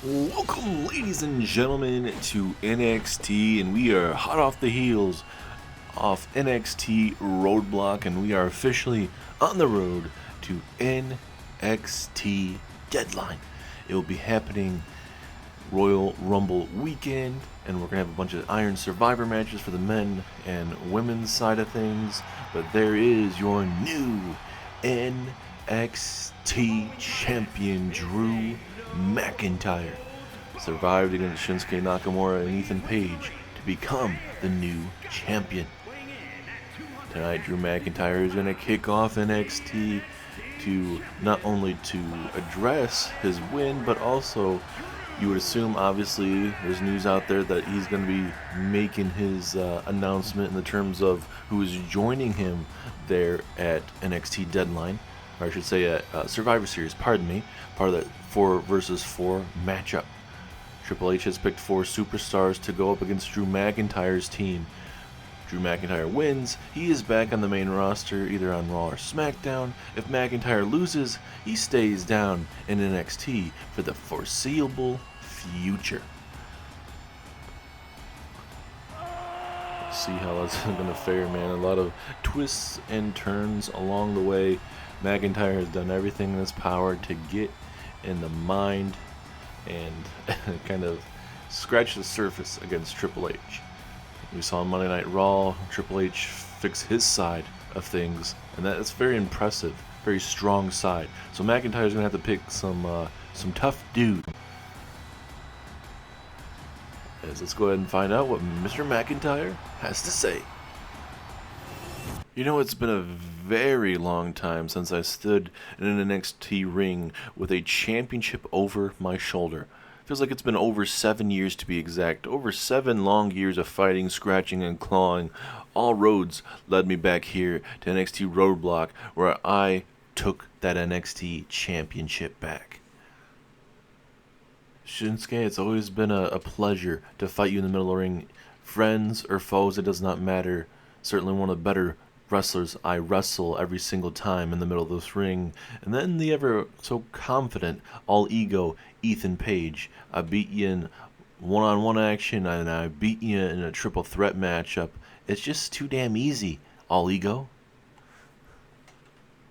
Welcome, ladies and gentlemen, to NXT, and we are hot off the heels of NXT Roadblock, and we are officially on the road to NXT Deadline. It will be happening Royal Rumble weekend, and we're going to have a bunch of Iron Survivor matches for the men and women's side of things, but there is your new NXT Champion Drew McIntyre. Survived against Shinsuke Nakamura and Ethan Page to become the new champion. Tonight, Drew McIntyre is going to kick off NXT to not only to address his win, but also, you would assume, obviously, there's news out there that he's going to be making his announcement in the terms of who is joining him there at NXT Deadline, or I should say at Survivor Series, part of that 4 versus 4 matchup. Triple H has picked 4 superstars to go up against Drew McIntyre's team. Drew McIntyre wins, he is back on the main roster, either on Raw or SmackDown. If McIntyre loses, he stays down in NXT for the foreseeable future. Let's see how that's going to fare, man. A lot of twists and turns along the way. McIntyre has done everything in his power to get in the mind and kind of scratch the surface against Triple H. We saw on Monday Night Raw, Triple H fix his side of things, and that's very impressive, very strong side. So McIntyre's gonna have to pick some tough dude. Let's go ahead and find out what Mr. McIntyre has to say. You know, it's been a very long time since I stood in an NXT ring with a championship over my shoulder. Feels like it's been over 7 years to be exact. Over 7 long years of fighting, scratching, and clawing. All roads led me back here to NXT Roadblock, where I took that NXT championship back. Shinsuke, it's always been a pleasure to fight you in the middle of the ring. Friends or foes, it does not matter. Certainly one of the better wrestlers I wrestle every single time in the middle of this ring. And then the ever so confident, all ego Ethan Page. I beat you in one-on-one action, and I beat you in a triple threat matchup. It's just too damn easy, all ego.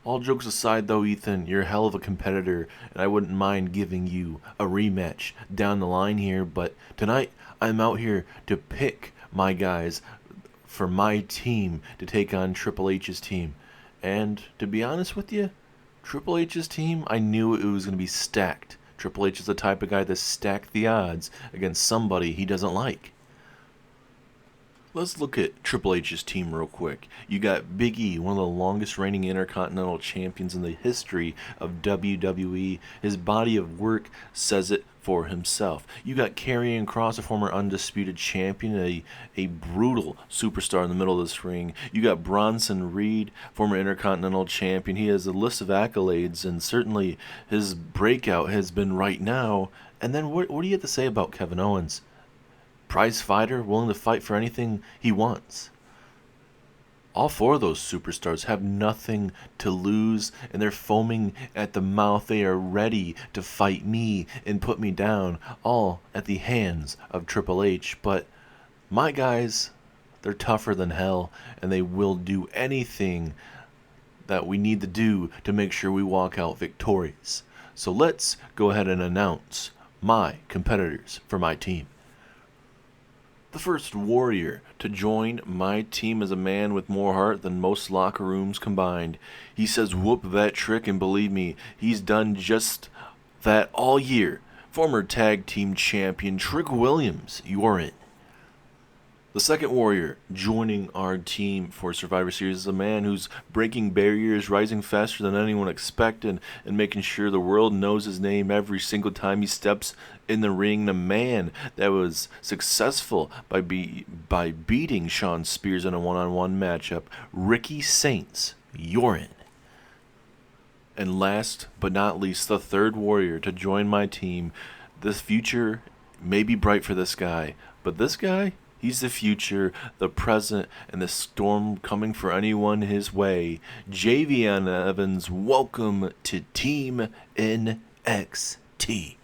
All jokes aside though, Ethan, you're a hell of a competitor, and I wouldn't mind giving you a rematch down the line here, but tonight I'm out here to pick my guys for my team to take on Triple H's team. And to be honest with you, Triple H's team, I knew it was going to be stacked. Triple H is the type of guy to stack the odds against somebody he doesn't like. Let's look at Triple H's team real quick. You got Big E, one of the longest reigning Intercontinental Champions in the history of WWE. His body of work says it for himself. You got Karrion Kross, a former undisputed champion, a brutal superstar in the middle of this ring. You got Bronson Reed, former Intercontinental Champion. He has a list of accolades, and certainly his breakout has been right now. And then what do you have to say about Kevin Owens? Prize fighter, willing to fight for anything he wants. All 4 of those superstars have nothing to lose, and they're foaming at the mouth. They are ready to fight me and put me down, all at the hands of Triple H. But my guys, they're tougher than hell, and they will do anything that we need to do to make sure we walk out victorious. So let's go ahead and announce my competitors for my team. The first warrior to join my team is a man with more heart than most locker rooms combined. He says whoop that trick, and believe me, he's done just that all year. Former tag team champion Trick Williams, you're in. The second warrior joining our team for Survivor Series is a man who's breaking barriers, rising faster than anyone expected, and making sure the world knows his name every single time he steps in the ring. The man that was successful by beating Shawn Spears in a one-on-one matchup, Ricky Saints, you're in. And last but not least, the third warrior to join my team. This future may be bright for this guy, but this guy, he's the future, the present, and the storm coming for anyone his way. Javion Evans, welcome to Team NXT.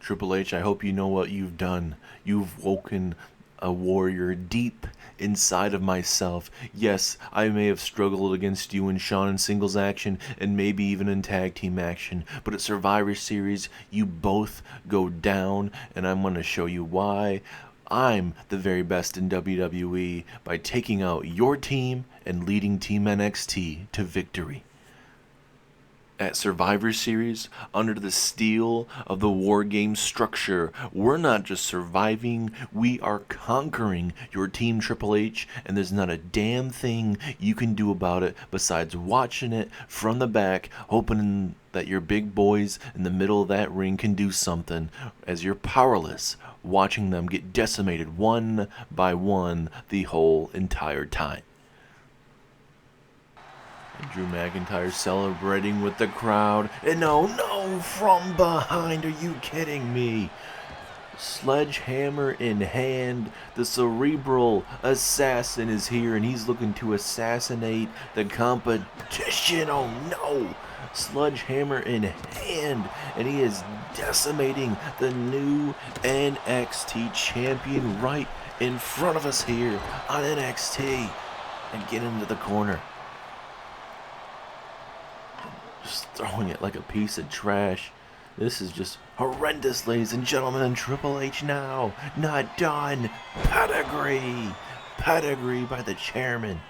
Triple H, I hope you know what you've done. You've woken a warrior deep inside of myself. Yes, I may have struggled against you and Sean in singles action and maybe even in tag team action, but at Survivor Series, you both go down, and I'm going to show you why. I'm the very best in WWE by taking out your team and leading Team NXT to victory. At Survivor Series, under the steel of the War Games structure, we're not just surviving, we are conquering your Team Triple H, and there's not a damn thing you can do about it besides watching it from the back, hoping that your big boys in the middle of that ring can do something, as you're powerless, watching them get decimated one by one the whole entire time. And Drew McIntyre celebrating with the crowd. And no, from behind. Are you kidding me? Sledgehammer in hand. The cerebral assassin is here, and he's looking to assassinate the competition. Oh no! Sledgehammer in hand, and he is decimating the new NXT champion right in front of us here on NXT. And get into the corner. Just throwing it like a piece of trash. This is just horrendous, ladies and gentlemen. And Triple H now, not done. Pedigree by the chairman.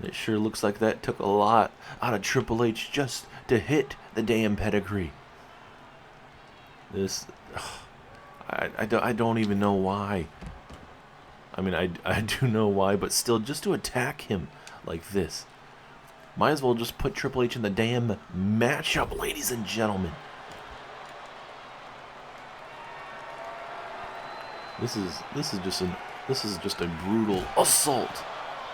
It sure looks like that took a lot out of Triple H just to hit the damn pedigree. This, I don't even know why. I mean, I do know why, but still, just to attack him like this. Might as well just put Triple H in the damn matchup, ladies and gentlemen. This is just a brutal assault.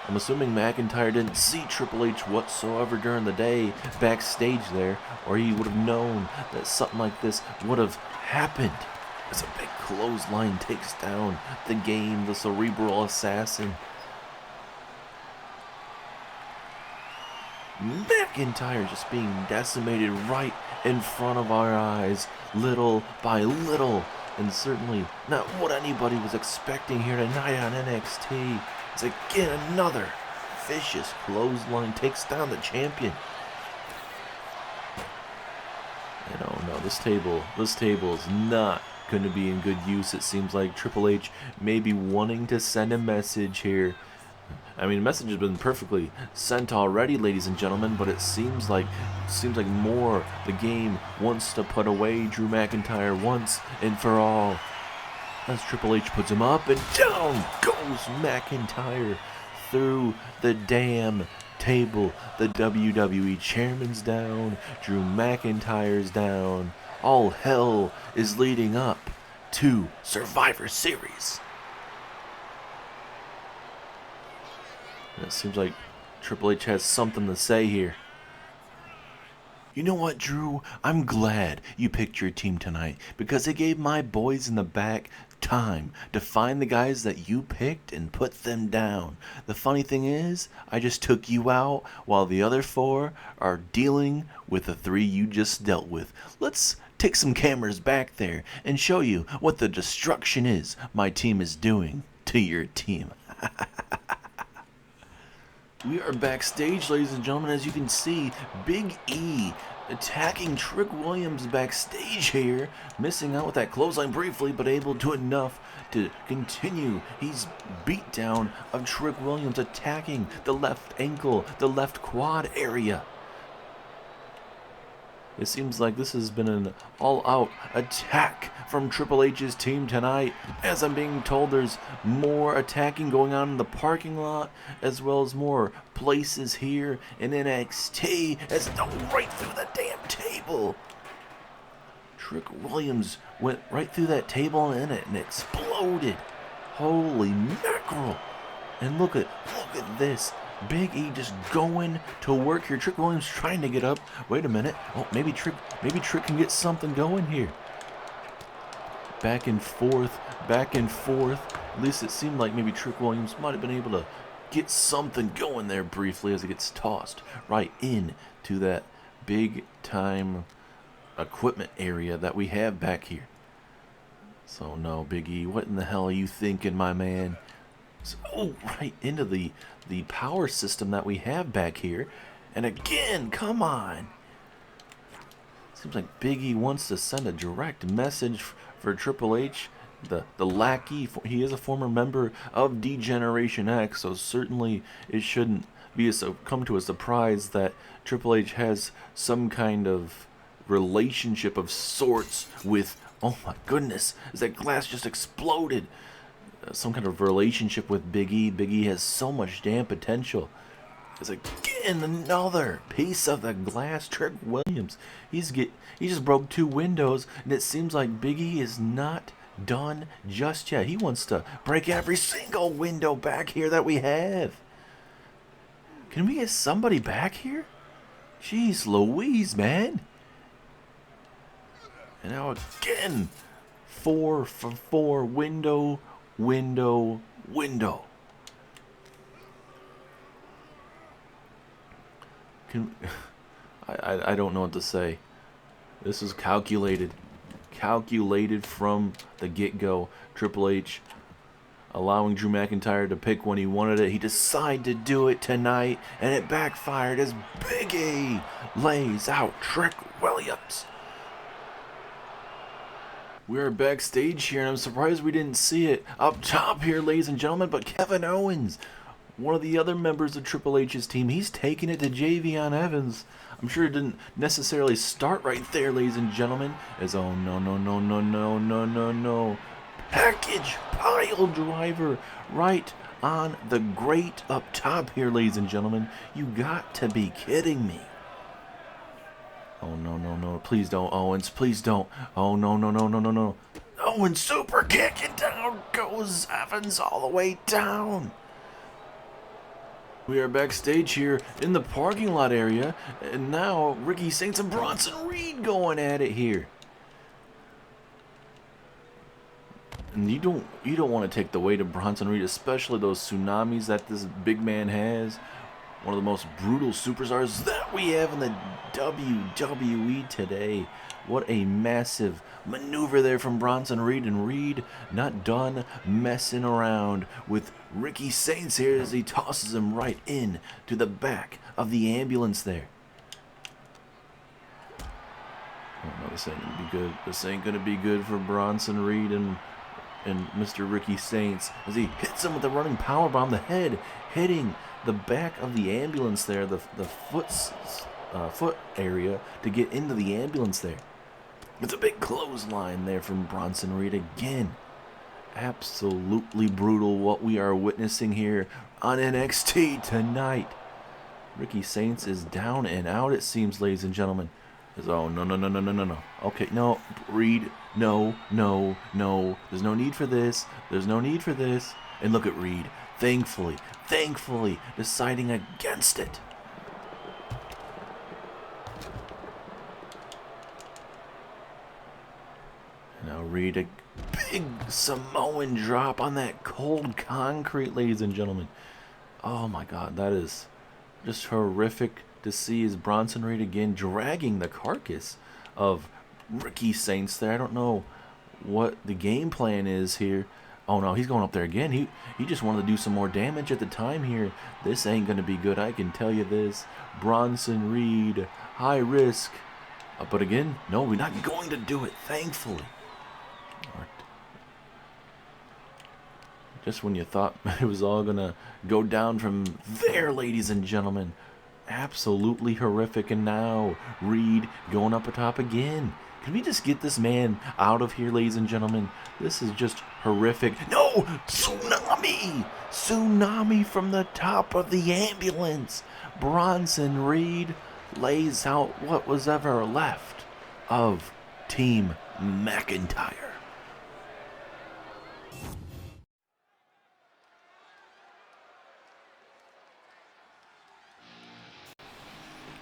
I'm assuming McIntyre didn't see Triple H whatsoever during the day backstage there, or he would have known that something like this would have happened. As a big clothesline takes down the game, the cerebral assassin. McIntyre just being decimated right in front of our eyes, little by little, and certainly not what anybody was expecting here tonight on NXT. As again another vicious clothesline takes down the champion. And oh no, this table is not going to be in good use. It seems like Triple H may be wanting to send a message here. I mean, the message has been perfectly sent already, ladies and gentlemen, but it seems like more the game wants to put away Drew McIntyre once and for all. As Triple H puts him up, and down goes McIntyre through the damn table. The WWE chairman's down, Drew McIntyre's down. All hell is leading up to Survivor Series. It seems like Triple H has something to say here. You know what, Drew? I'm glad you picked your team tonight because it gave my boys in the back time to find the guys that you picked and put them down. The funny thing is, I just took you out while the other four are dealing with the three you just dealt with. Let's take some cameras back there and show you what the destruction is my team is doing to your team. We are backstage, ladies and gentlemen. As you can see, Big E attacking Trick Williams backstage here. Missing out with that clothesline briefly, but able to enough to continue. He's beat down of Trick Williams, attacking the left ankle, the left quad area. It seems like this has been an all-out attack from Triple H's team tonight. As I'm being told, there's more attacking going on in the parking lot, as well as more places here in NXT. As no, right through the damn table. Trick Williams went right through that table and it exploded. Holy mackerel! And look at this. Big E just going to work here. Trick Williams trying to get up. Wait a minute. Oh, maybe Trick can get something going here. Back and forth. At least it seemed like maybe Trick Williams might have been able to get something going there briefly as it gets tossed right into that big time equipment area that we have back here. So no, Big E, what in the hell are you thinking, my man? So, oh, right into the power system that we have back here. And again, come on. Seems like Big E wants to send a direct message for Triple H. The lackey, he is a former member of D-Generation X, so certainly it shouldn't be come to a surprise that Triple H has some kind of relationship of sorts with, oh my goodness, as that glass just exploded, some kind of relationship with Big E. Big E has so much damn potential. It's again another piece of the glass. Trick Williams, he just broke 2 windows, and it seems like Big E is not done just yet. He wants to break every single window back here that we have. Can we get somebody back here? Jeez Louise, man. And now again, 4 for 4, window. I don't know what to say. This is calculated from the get-go. Triple H allowing Drew McIntyre to pick when he wanted it. He decided to do it tonight, and it backfired as Big E lays out Trick Williams. We're backstage here, and I'm surprised we didn't see it up top here, ladies and gentlemen, but Kevin Owens, one of the other members of Triple H's team, he's taking it to Javion Evans. I'm sure it didn't necessarily start right there, ladies and gentlemen, as oh no. Package pile driver right on the grate up top here, ladies and gentlemen. You got to be kidding me. Oh, no. Please don't, Owens. Please don't. Oh, no. Owens super kick, and down goes Evans all the way down. We are backstage here in the parking lot area, and now Ricky Saints and Bronson Reed going at it here. And you don't want to take the weight of Bronson Reed, especially those tsunamis that this big man has. One of the most brutal superstars that we have in the WWE today. What a massive maneuver there from Bronson Reed, and Reed not done messing around with Ricky Saints here as he tosses him right in to the back of the ambulance there. Oh no, this ain't gonna be good. This ain't gonna be good for Bronson Reed and Mr. Ricky Saints as he hits him with a running powerbomb. The head hitting the back of the ambulance there, the foot area to get into the ambulance there. It's a big clothesline there from Bronson Reed again. Absolutely brutal what we are witnessing here on NXT tonight. Ricky Saints is down and out, it seems, ladies and gentlemen. Oh, no. Okay, no, Reed, no. There's no need for this. And look at Reed, thankfully, deciding against it. Now Reed, a big Samoan drop on that cold concrete, ladies and gentlemen. Oh my God, that is just horrific to see, as Bronson Reed again dragging the carcass of Ricky Saints there. I don't know what the game plan is here. Oh no, he's going up there again. He just wanted to do some more damage at the time here. This ain't going to be good, I can tell you this. Bronson Reed, high risk. But again, no, we're not going to do it, thankfully. Just when you thought it was all going to go down from there, ladies and gentlemen. Absolutely horrific. And now Reed going up atop again. Can we just get this man out of here, ladies and gentlemen? This is just horrific. No! Tsunami! Tsunami from the top of the ambulance. Bronson Reed lays out what was ever left of Team McIntyre.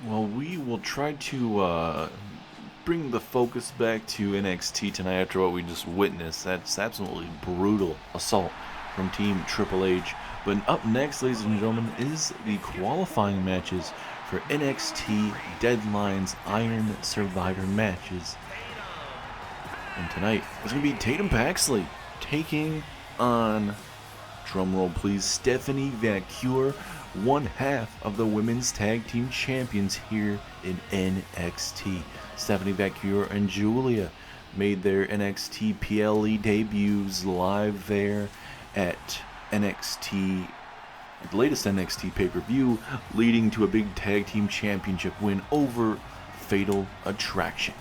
Well, we will try to bring the focus back to NXT tonight after what we just witnessed. That's absolutely brutal assault from Team Triple H. But up next, ladies and gentlemen, is the qualifying matches for for NXT Deadline's Iron Survivor matches. And tonight, it's going to be Tatum Paxley taking on, drumroll please, Stephanie Vaquer, one half of the Women's Tag Team Champions here in NXT. Stephanie Vaquer and Giulia made their NXT PLE debuts live there at NXT, the latest NXT pay-per-view, leading to a big Tag Team Championship win over Fatal Attraction.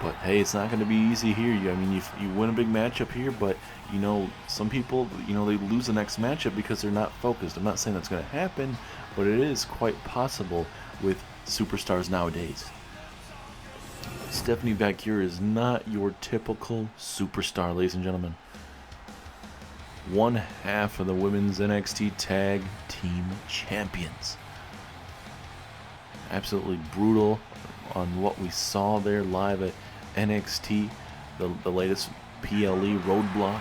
But hey, it's not going to be easy here. You win a big matchup here, but some people, they lose the next matchup because they're not focused. I'm not saying that's going to happen, but it is quite possible with superstars nowadays. Stephanie Vaquer is not your typical superstar, ladies and gentlemen. One half of the women's NXT Tag Team Champions. Absolutely brutal on what we saw there live at NXT, the latest PLE Roadblock.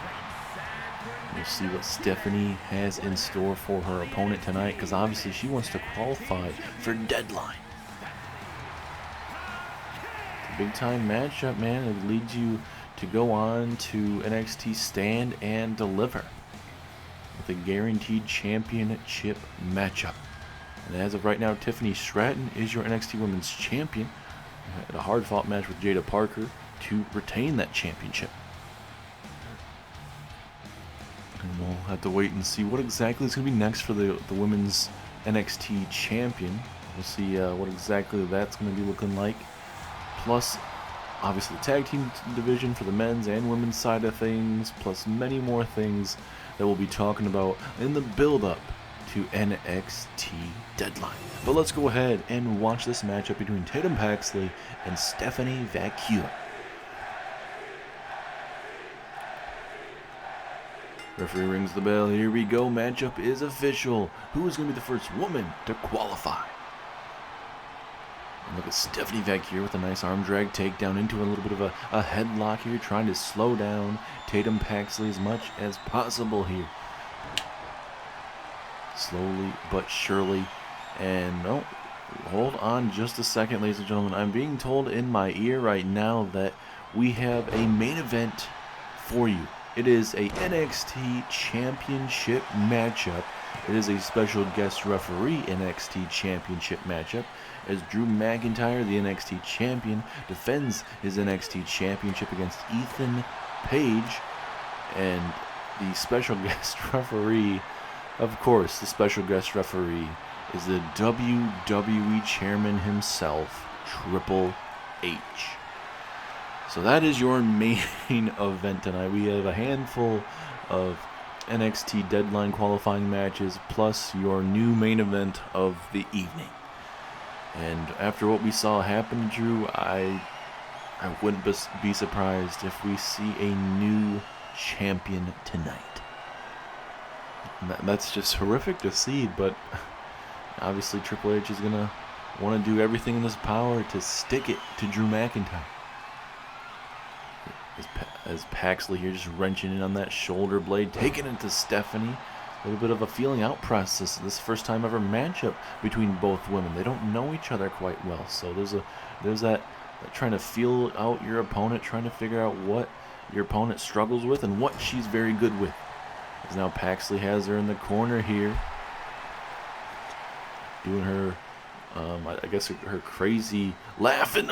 We'll see what Stephanie has in store for her opponent tonight, because obviously she wants to qualify for Deadline. It's a big time matchup, man. It leads you to go on to NXT Stand and Deliver with a guaranteed championship matchup. And as of right now, Tiffany Stratton is your NXT Women's Champion. Had a hard-fought match with Jada Parker to retain that championship. And we'll have to wait and see what exactly is going to be next for the Women's NXT Champion. We'll see what exactly that's going to be looking like. Plus, obviously, the tag team division for the men's and women's side of things, plus many more things that we'll be talking about in the build-up to NXT Deadline. But let's go ahead and watch this matchup between Tatum Paxley and Stephanie Vaquer. Referee rings the bell. Here we go. Matchup is official. Who is going to be the first woman to qualify? And look at Stephanie Vaquer with a nice arm drag takedown into a little bit of a headlock here, trying to slow down Tatum Paxley as much as possible here. Slowly but surely. And hold on just a second, ladies and gentlemen. I'm being told in my ear right now that we have a main event for you. It is a NXT Championship matchup. It is a special guest referee NXT Championship matchup, as Drew McIntyre, the NXT Champion, defends his NXT Championship against Ethan Page. And the special guest referee, of course, the special guest referee is the WWE Chairman himself, Triple H. So that is your main event tonight. We have a handful of NXT Deadline qualifying matches, plus your new main event of the evening. And after what we saw happen, Drew, I wouldn't be surprised if we see a new champion tonight. That's just horrific to see, but obviously Triple H is going to want to do everything in his power to stick it to Drew McIntyre. As Paxley here just wrenching in on that shoulder blade, taking it to Stephanie. A little bit of a feeling out process. This first time ever matchup between both women. They don't know each other quite well, so there's that trying to feel out your opponent, trying to figure out what your opponent struggles with and what she's very good with. As now Paxley has her in the corner here, doing her, I guess her crazy laugh, and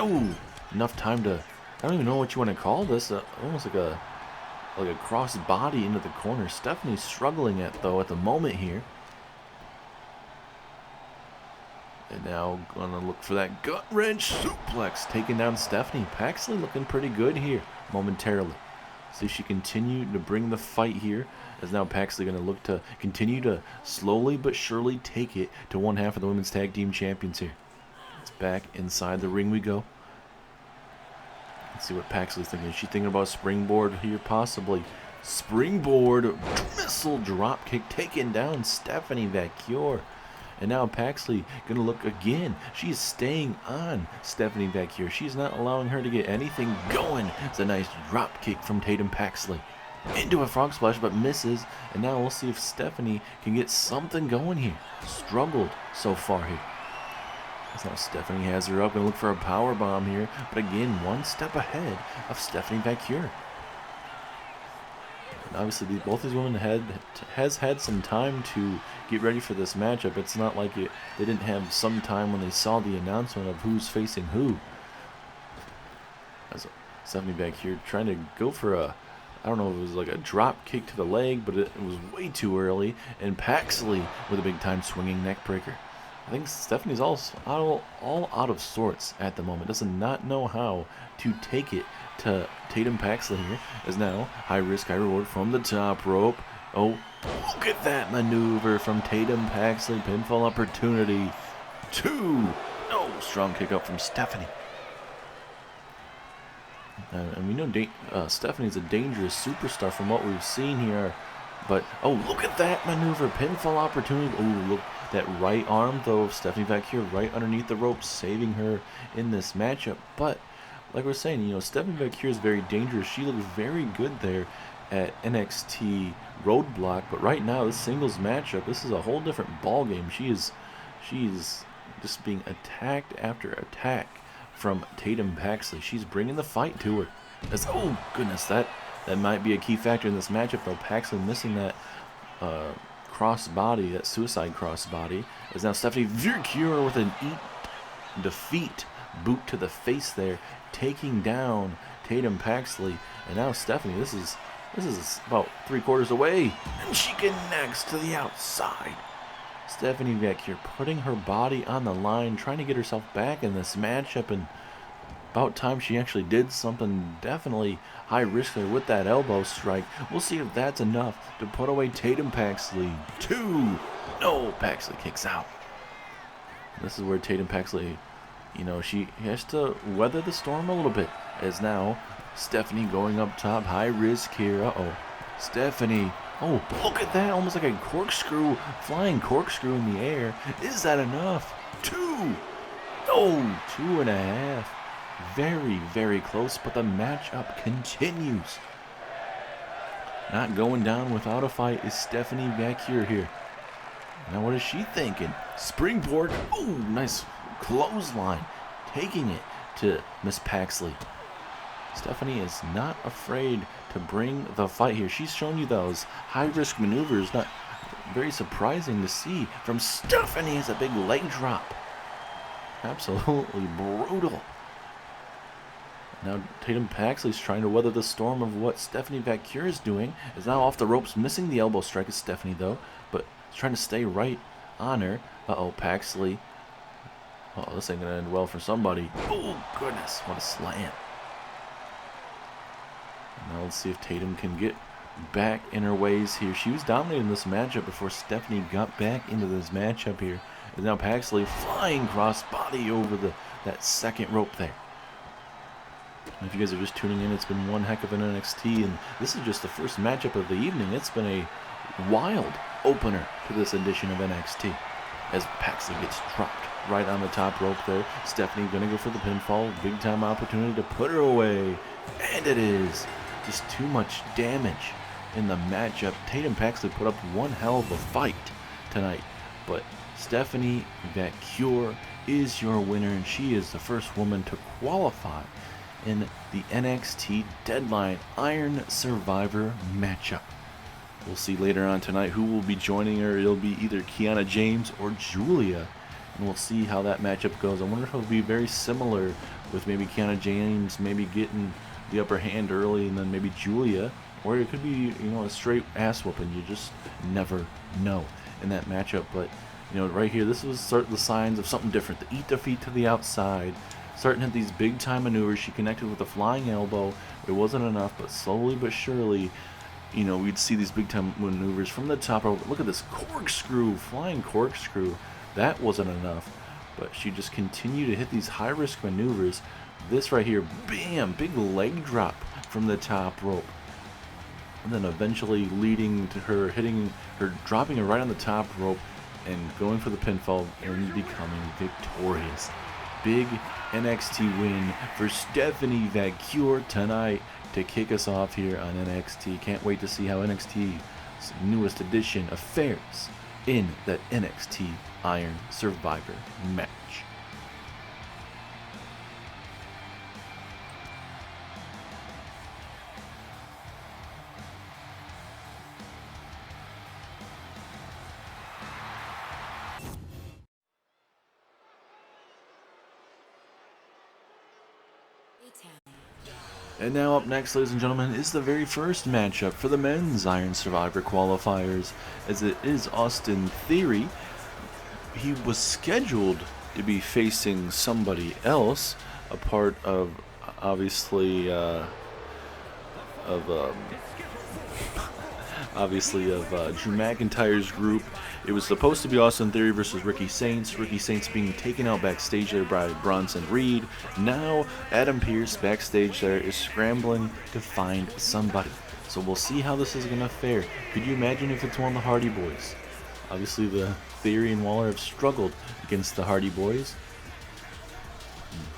enough time to, I don't even know what you want to call this, almost like a cross body into the corner. Stephanie's struggling at the moment here. And now gonna look for that gut wrench suplex, taking down Stephanie. Paxley looking pretty good here momentarily. See if she continued to bring the fight here, as now Paxley gonna look to continue to slowly but surely take it to one half of the Women's Tag Team Champions here. It's back inside the ring we go. Let's see what Paxley's thinking. Is she thinking about springboard here? Possibly. Springboard missile drop kick, taking down Stephanie Vaquer. And now Paxley going to look again. She's staying on Stephanie Vaquer. She's not allowing her to get anything going. It's a nice drop kick from Tatum Paxley. into a frog splash, but misses. And now we'll see if Stephanie can get something going here. Struggled so far here. As now Stephanie has her up and look for a power bomb here, but again, one step ahead of Stephanie Vaquer. And obviously, both these women has had some time to get ready for this matchup. It's not like they didn't have some time when they saw the announcement of who's facing who. As Stephanie Vaquer trying to go for a, I don't know if it was like a drop kick to the leg, but it was way too early. And Paxley with a big time swinging neck breaker. I think Stephanie's all out of sorts at the moment. Does not know how to take it to Tatum Paxley here. As now, high risk, high reward from the top rope. Oh, look at that maneuver from Tatum Paxley. Pinfall opportunity. 2. Oh, strong kick up from Stephanie. And we know Stephanie's a dangerous superstar from what we've seen here. But, oh, look at that maneuver. Pinfall opportunity. Oh, look. That right arm, though, of Stephanie Vaquer right underneath the ropes, saving her in this matchup. But, like we're saying, Stephanie Vaquer is very dangerous. She looked very good there at NXT Roadblock. But right now, this singles matchup, this is a whole different ball game. She's just being attacked after attack from Tatum Paxley. She's bringing the fight to her. Oh, goodness, that might be a key factor in this matchup, though. Paxley missing that crossbody, that suicide crossbody, as now Stephanie Vaquer with an defeat boot to the face there, taking down Tatum Paxley. And now Stephanie, this is about 3/4 away, and she connects to the outside. Stephanie Vaquer putting her body on the line, trying to get herself back in this matchup, and about time she actually did something definitely high risk there with that elbow strike. We'll see if that's enough to put away Tatum Paxley. 2. No, Paxley kicks out. This is where Tatum Paxley, she has to weather the storm a little bit. As now, Stephanie going up top, high risk here. Stephanie. Oh, look at that, almost like a corkscrew, flying corkscrew in the air. Is that enough? 2. Oh, 2.5. Very, very close, but the matchup continues. Not going down without a fight is Stephanie Vaquer here. Now what is she thinking? Springboard. Oh, nice clothesline. Taking it to Miss Paxley. Stephanie is not afraid to bring the fight here. She's shown you those high-risk maneuvers. Not very surprising to see from Stephanie as a big leg drop. Absolutely brutal. Now Tatum Paxley's trying to weather the storm of what Stephanie Vaquer is doing. Is now off the ropes, missing the elbow strike of Stephanie though, but trying to stay right on her. Paxley. This ain't gonna end well for somebody. Oh goodness, what a slam. Now let's see if Tatum can get back in her ways here. She was dominating this matchup before Stephanie got back into this matchup here. And now Paxley flying crossbody over that second rope there. If you guys are just tuning in, it's been one heck of an NXT, and this is just the first matchup of the evening. It's been a wild opener to this edition of NXT. As Paxley gets dropped right on the top rope there. Stephanie gonna go for the pinfall. Big time opportunity to put her away. And it is. Just too much damage in the matchup. Tatum Paxley put up one hell of a fight tonight. But Stephanie Vaquer is your winner, and she is the first woman to qualify in the NXT Deadline Iron Survivor matchup. We'll see later on tonight who will be joining her. It'll be either Kiana James or Giulia, and we'll see how that matchup goes. I wonder if it'll be very similar, with maybe Kiana James maybe getting the upper hand early, and then maybe Giulia, or it could be, a straight ass whooping. You just never know in that matchup. But right here, this was sort of the signs of something different. The eat defeat to the outside, starting to hit these big time maneuvers. She connected with a flying elbow. It wasn't enough, but slowly but surely, we'd see these big time maneuvers from the top rope. Look at this corkscrew, flying corkscrew. That wasn't enough, but she just continued to hit these high risk maneuvers. This right here, bam, big leg drop from the top rope. And then eventually leading to her dropping her right on the top rope and going for the pinfall and becoming victorious. Big NXT win for Stephanie Vaquer tonight. to kick us off here on NXT. Can't wait to see how NXT's newest edition fares in that NXT Iron Survivor match. And now up next, ladies and gentlemen, is the very first matchup for the men's Iron Survivor qualifiers, as it is Austin Theory. He was scheduled to be facing somebody else, a part of, obviously, Drew McIntyre's group. It was supposed to be Austin Theory versus Ricky Saints. Ricky Saints being taken out backstage there by Bronson Reed. Now Adam Pearce backstage there is scrambling to find somebody. So we'll see how this is going to fare. Could you imagine if it's one of the Hardy Boys? Obviously the Theory and Waller have struggled against the Hardy Boys.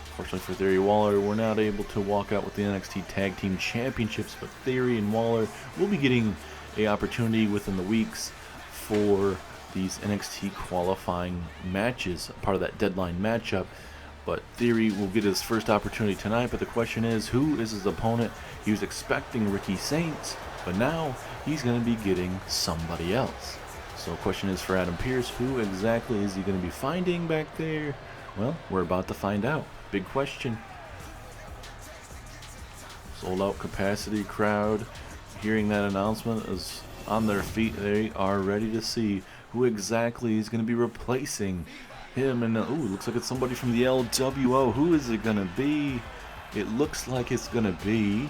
Unfortunately for Theory Waller, we're not able to walk out with the NXT Tag Team Championships, but Theory and Waller will be getting an opportunity within the weeks for these NXT qualifying matches, part of that deadline matchup. But Theory will get his first opportunity tonight, but the question is, who is his opponent? He was expecting Ricky Saints, but now he's going to be getting somebody else. So the question is for Adam Pearce, who exactly is he going to be finding back there? Well, we're about to find out. Big question. Sold out capacity crowd hearing that announcement is on their feet. They are ready to see who exactly is going to be replacing him. And ooh, looks like it's somebody from the LWO. Who is it going to be? It looks like it's going to be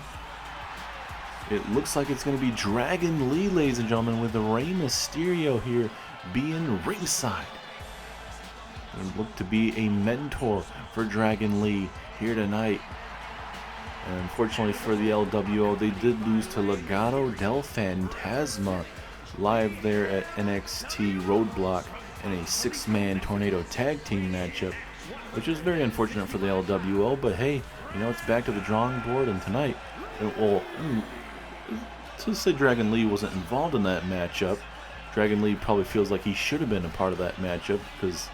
Dragon Lee, ladies and gentlemen, with the Rey Mysterio here being ringside. It looked to be a mentor for Dragon Lee here tonight. And unfortunately for the LWO, they did lose to Legado del Fantasma live there at NXT Roadblock in a 6-man tornado tag team matchup, which is very unfortunate for the LWO. But hey, you know, it's back to the drawing board, and tonight, well, to say Dragon Lee wasn't involved in that matchup, Dragon Lee probably feels like he should have been a part of that matchup, because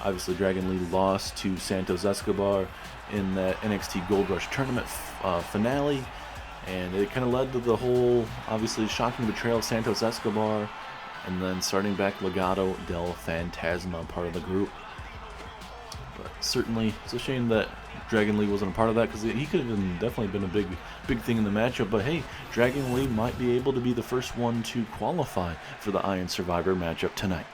obviously Dragon Lee lost to Santos Escobar in that NXT Gold Rush tournament finale, and it kind of led to the whole, obviously, shocking betrayal of Santos Escobar, and then starting back Legado del Fantasma, part of the group. But certainly, it's a shame that Dragon Lee wasn't a part of that, because he could have definitely been a big thing in the matchup. But hey, Dragon Lee might be able to be the first one to qualify for the Iron Survivor matchup tonight.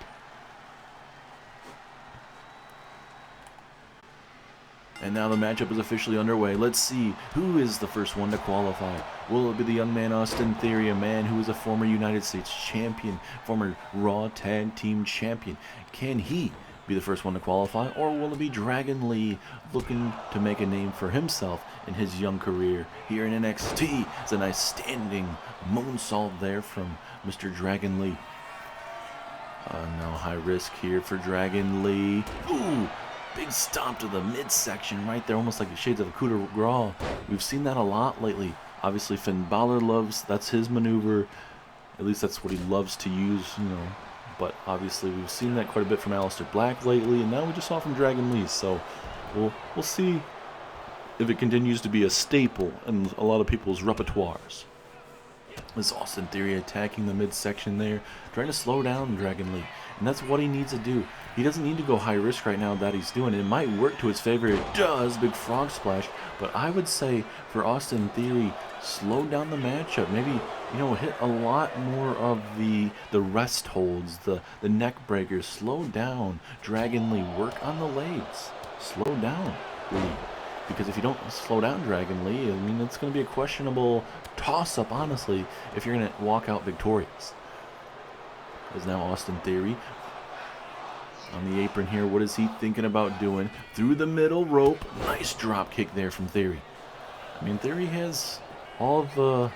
And now the matchup is officially underway. Let's see who is the first one to qualify. Will it be the young man Austin Theory, a man who is a former United States champion, former Raw Tag Team champion? Can he be the first one to qualify, or will it be Dragon Lee looking to make a name for himself in his young career here in NXT? It's a nice standing moonsault there from Mr. Dragon Lee. Now high risk here for Dragon Lee. Ooh! Big stomp to the midsection right there, almost like the shades of a coup de grace. We've seen that a lot lately. Obviously, Finn Balor that's his maneuver. At least that's what he loves to use, you know. But obviously, we've seen that quite a bit from Aleister Black lately, and now we just saw from Dragon Lee. So we'll see if it continues to be a staple in a lot of people's repertoires. This Austin Theory attacking the midsection there, trying to slow down Dragon Lee. And that's what he needs to do. He doesn't need to go high risk right now that he's doing. It might work to his favor. It does. Big frog splash. But I would say for Austin Theory, slow down the matchup. Maybe, you know, hit a lot more of the rest holds, the neck breakers. Slow down Dragon Lee. Work on the legs. Slow down Lee. Because if you don't slow down Dragon Lee, I mean, it's going to be a questionable toss-up, honestly, if you're going to walk out victorious. Is now Austin Theory on the apron here. What is he thinking about doing? Through the middle rope. Nice drop kick there from Theory. I mean, Theory has all the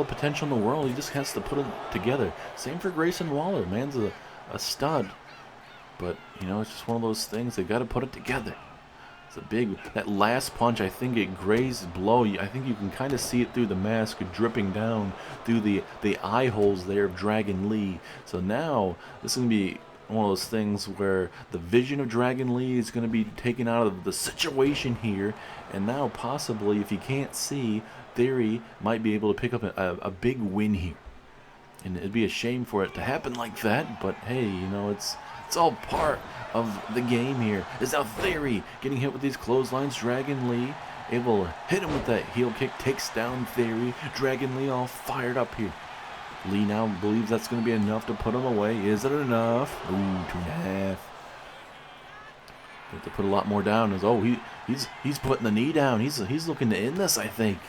potential in the world. He just has to put it together. Same for Grayson Waller. Man's a stud. But, you know, it's just one of those things. They got to put it together. It's a big, that last punch, I think it grazed below. I think you can kind of see it through the mask dripping down through the eye holes there of Dragon Lee. So now this is going to be one of those things where the vision of Dragon Lee is going to be taken out of the situation here. And now possibly, if you can't see, Theory might be able to pick up a big win here. And it'd be a shame for it to happen like that, but hey, you know, it's all part of the game here. Is now Theory getting hit with these clotheslines. Dragon Lee able to hit him with that heel kick, takes down Theory. Dragon Lee all fired up here. Lee now believes that's going to be enough to put him away. Is it enough? Ooh, 2.5. Have to put a lot more down. He's putting the knee down. He's looking to end this, I think.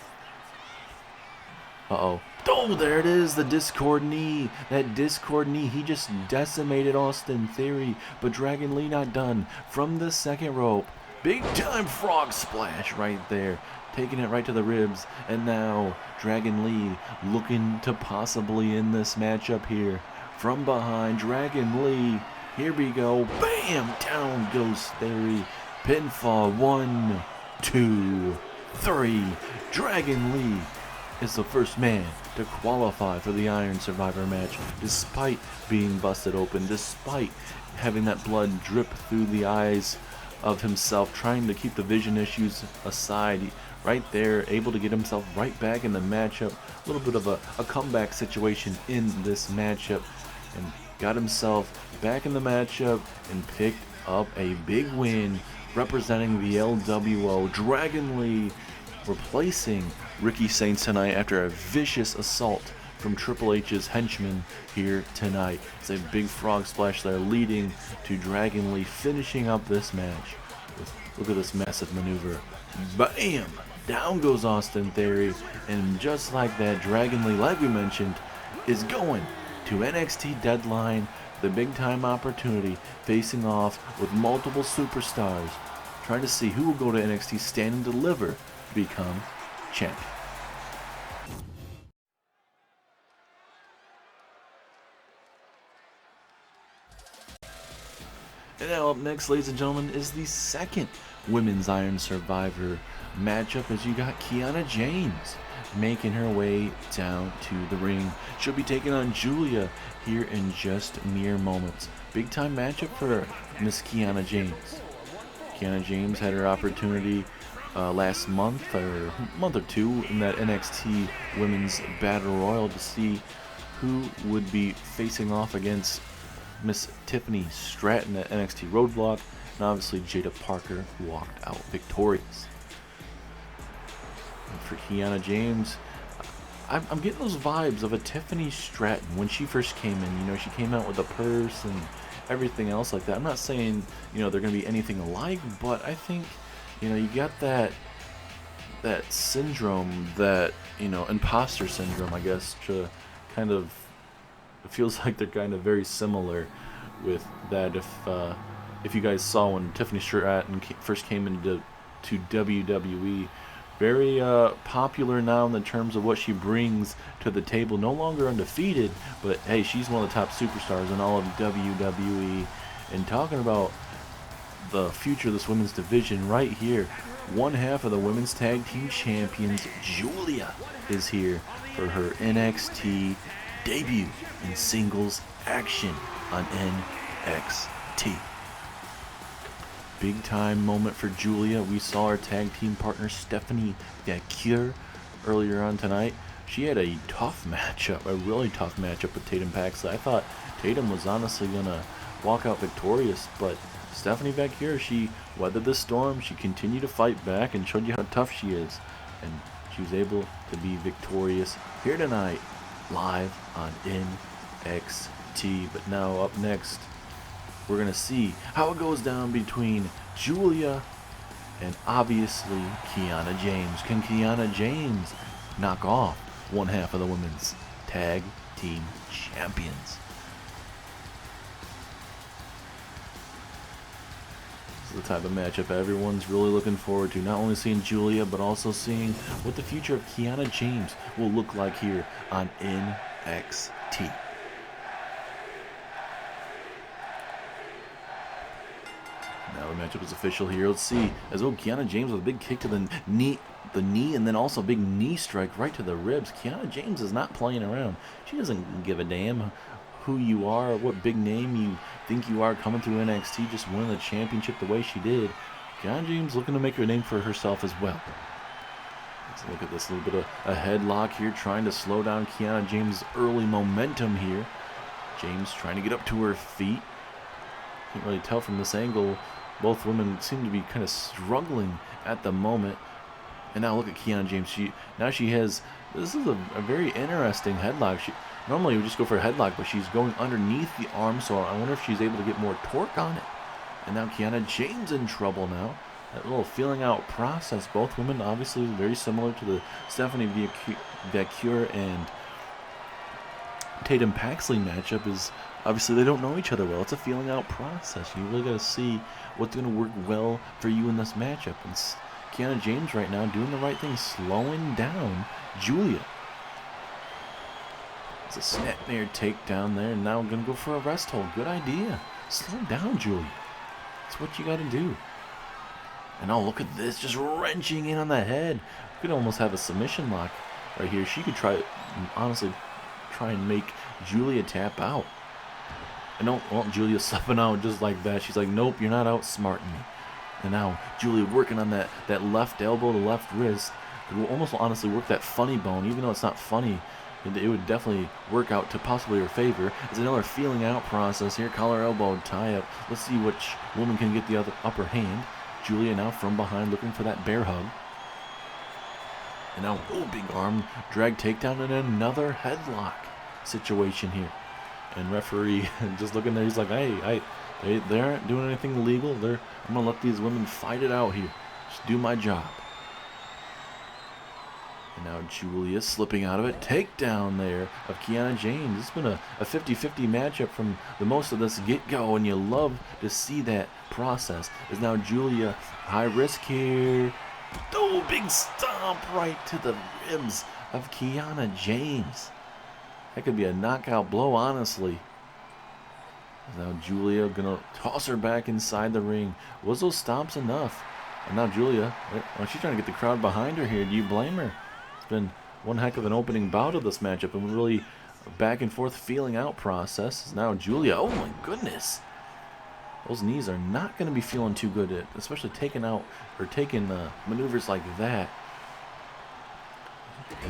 Uh-oh. Oh, there it is, the Discord knee. That Discord knee, he just decimated Austin Theory. But Dragon Lee not done. From the second rope, big time frog splash right there. Taking it right to the ribs. And now Dragon Lee looking to possibly end this matchup here. From behind, Dragon Lee. Here we go. Bam! Down goes Theory. Pinfall. 1, 2, 3. Dragon Lee is the first man to qualify for the Iron Survivor match, despite being busted open, despite having that blood drip through the eyes of himself, trying to keep the vision issues aside. Right there, able to get himself right back in the matchup. A little bit of a comeback situation in this matchup, and got himself back in the matchup and picked up a big win representing the LWO. Dragon Lee replacing Ricky Saints tonight after a vicious assault from Triple H's henchmen here tonight. It's a big frog splash there, leading to Dragon Lee finishing up this match. Look at this massive maneuver. Bam! Down goes Austin Theory, and just like that, Dragon Lee, like we mentioned, is going to NXT Deadline, the big time opportunity, facing off with multiple superstars, trying to see who will go to NXT, stand and deliver to become champion. And now up next, ladies and gentlemen, is the second Women's Iron Survivor matchup, as you got Kiana James making her way down to the ring. She'll be taking on Giulia here in just mere moments. Big time matchup for Miss Kiana James. Kiana James had her opportunity last month or two in that NXT Women's Battle Royal to see who would be facing off against Miss Tiffany Stratton at NXT Roadblock, and obviously Jada Parker walked out victorious. And for Kiana James, I'm getting those vibes of a Tiffany Stratton when she first came in. You know, she came out with a purse and everything else like that. I'm not saying, you know, they're going to be anything alike, but I think, you know, you got that syndrome, that, you know, imposter syndrome, I guess, to kind of, it feels like they're kind of very similar with that. If you guys saw when Tiffany Stratton first came into WWE, very popular now in the terms of what she brings to the table. No longer undefeated, but hey, she's one of the top superstars in all of WWE. And talking about the future of this women's division right here, one half of the women's tag team champions, Giulia, is here for her NXT debut in singles action on NXT. Big time moment for Giulia. We saw her tag team partner Stephanie Vaquer earlier on tonight. She had a tough matchup, a really tough matchup with Tatum Paxley. I thought Tatum was honestly gonna walk out victorious, but Stephanie Vaquer, she weathered the storm. She continued to fight back and showed you how tough she is, and she was able to be victorious here tonight, live on NXT. But now up next, we're going to see how it goes down between Giulia and obviously Kiana James. Can Kiana James knock off one half of the women's tag team champions? This is the type of matchup everyone's really looking forward to. Not only seeing Giulia, but also seeing what the future of Kiana James will look like here on NXT. Now the matchup is official here. Let's see. As well, Kiana James with a big kick to the knee, and then also a big knee strike right to the ribs. Kiana James is not playing around. She doesn't give a damn who you are or what big name you think you are coming through NXT. Just winning the championship the way she did. Kiana James looking to make a name for herself as well. Let's look at this little bit of a headlock here, trying to slow down Kiana James' early momentum here. James trying to get up to her feet. Can't really tell from this angle. Both women seem to be kind of struggling at the moment. And now look at Kiana James. She has, this is a very interesting headlock. Normally we just go for a headlock, but she's going underneath the arm, so I wonder if she's able to get more torque on it. And now Kiana James in trouble now. That little feeling out process. Both women obviously very similar to the Stephanie Vaquer and Tatum Paxley matchup. Is obviously they don't know each other well. It's a feeling out process. You really got to see what's going to work well for you in this matchup. And Kiana James right now doing the right thing, slowing down Giulia. It's a snapmare takedown there, and now I'm going to go for a rest hold. Good idea. Slow down, Giulia. That's what you got to do. And oh, look at this, just wrenching in on the head. Could almost have a submission lock right here. She could honestly try and make Giulia tap out. And don't want Giulia slipping out just like that. She's like, nope, you're not outsmarting me. And now Giulia working on that left elbow, the left wrist. It will almost honestly work that funny bone, even though it's not funny. It would definitely work out to possibly her favor. It's another feeling out process here. Collar elbow tie up. Let's see which woman can get the upper hand. Giulia now from behind looking for that bear hug. And now, oh, big arm drag takedown and another headlock situation here. And referee just looking there, he's like, hey, they aren't doing anything illegal. I'm going to let these women fight it out here. Just do my job. And now Giulia slipping out of it. Takedown there of Kiana James. It's been a 50-50 matchup from the most of this get-go, and you love to see that process. Is now Giulia high risk here. Oh, big stomp right to the ribs of Kiana James. That could be a knockout blow, honestly. Now Giulia gonna toss her back inside the ring. Was those stomps enough? And now Giulia, she's trying to get the crowd behind her here. Do you blame her? It's been one heck of an opening bout of this matchup, and really back and forth feeling out process. Now Giulia, oh my goodness. Those knees are not going to be feeling too good, especially taking maneuvers like that.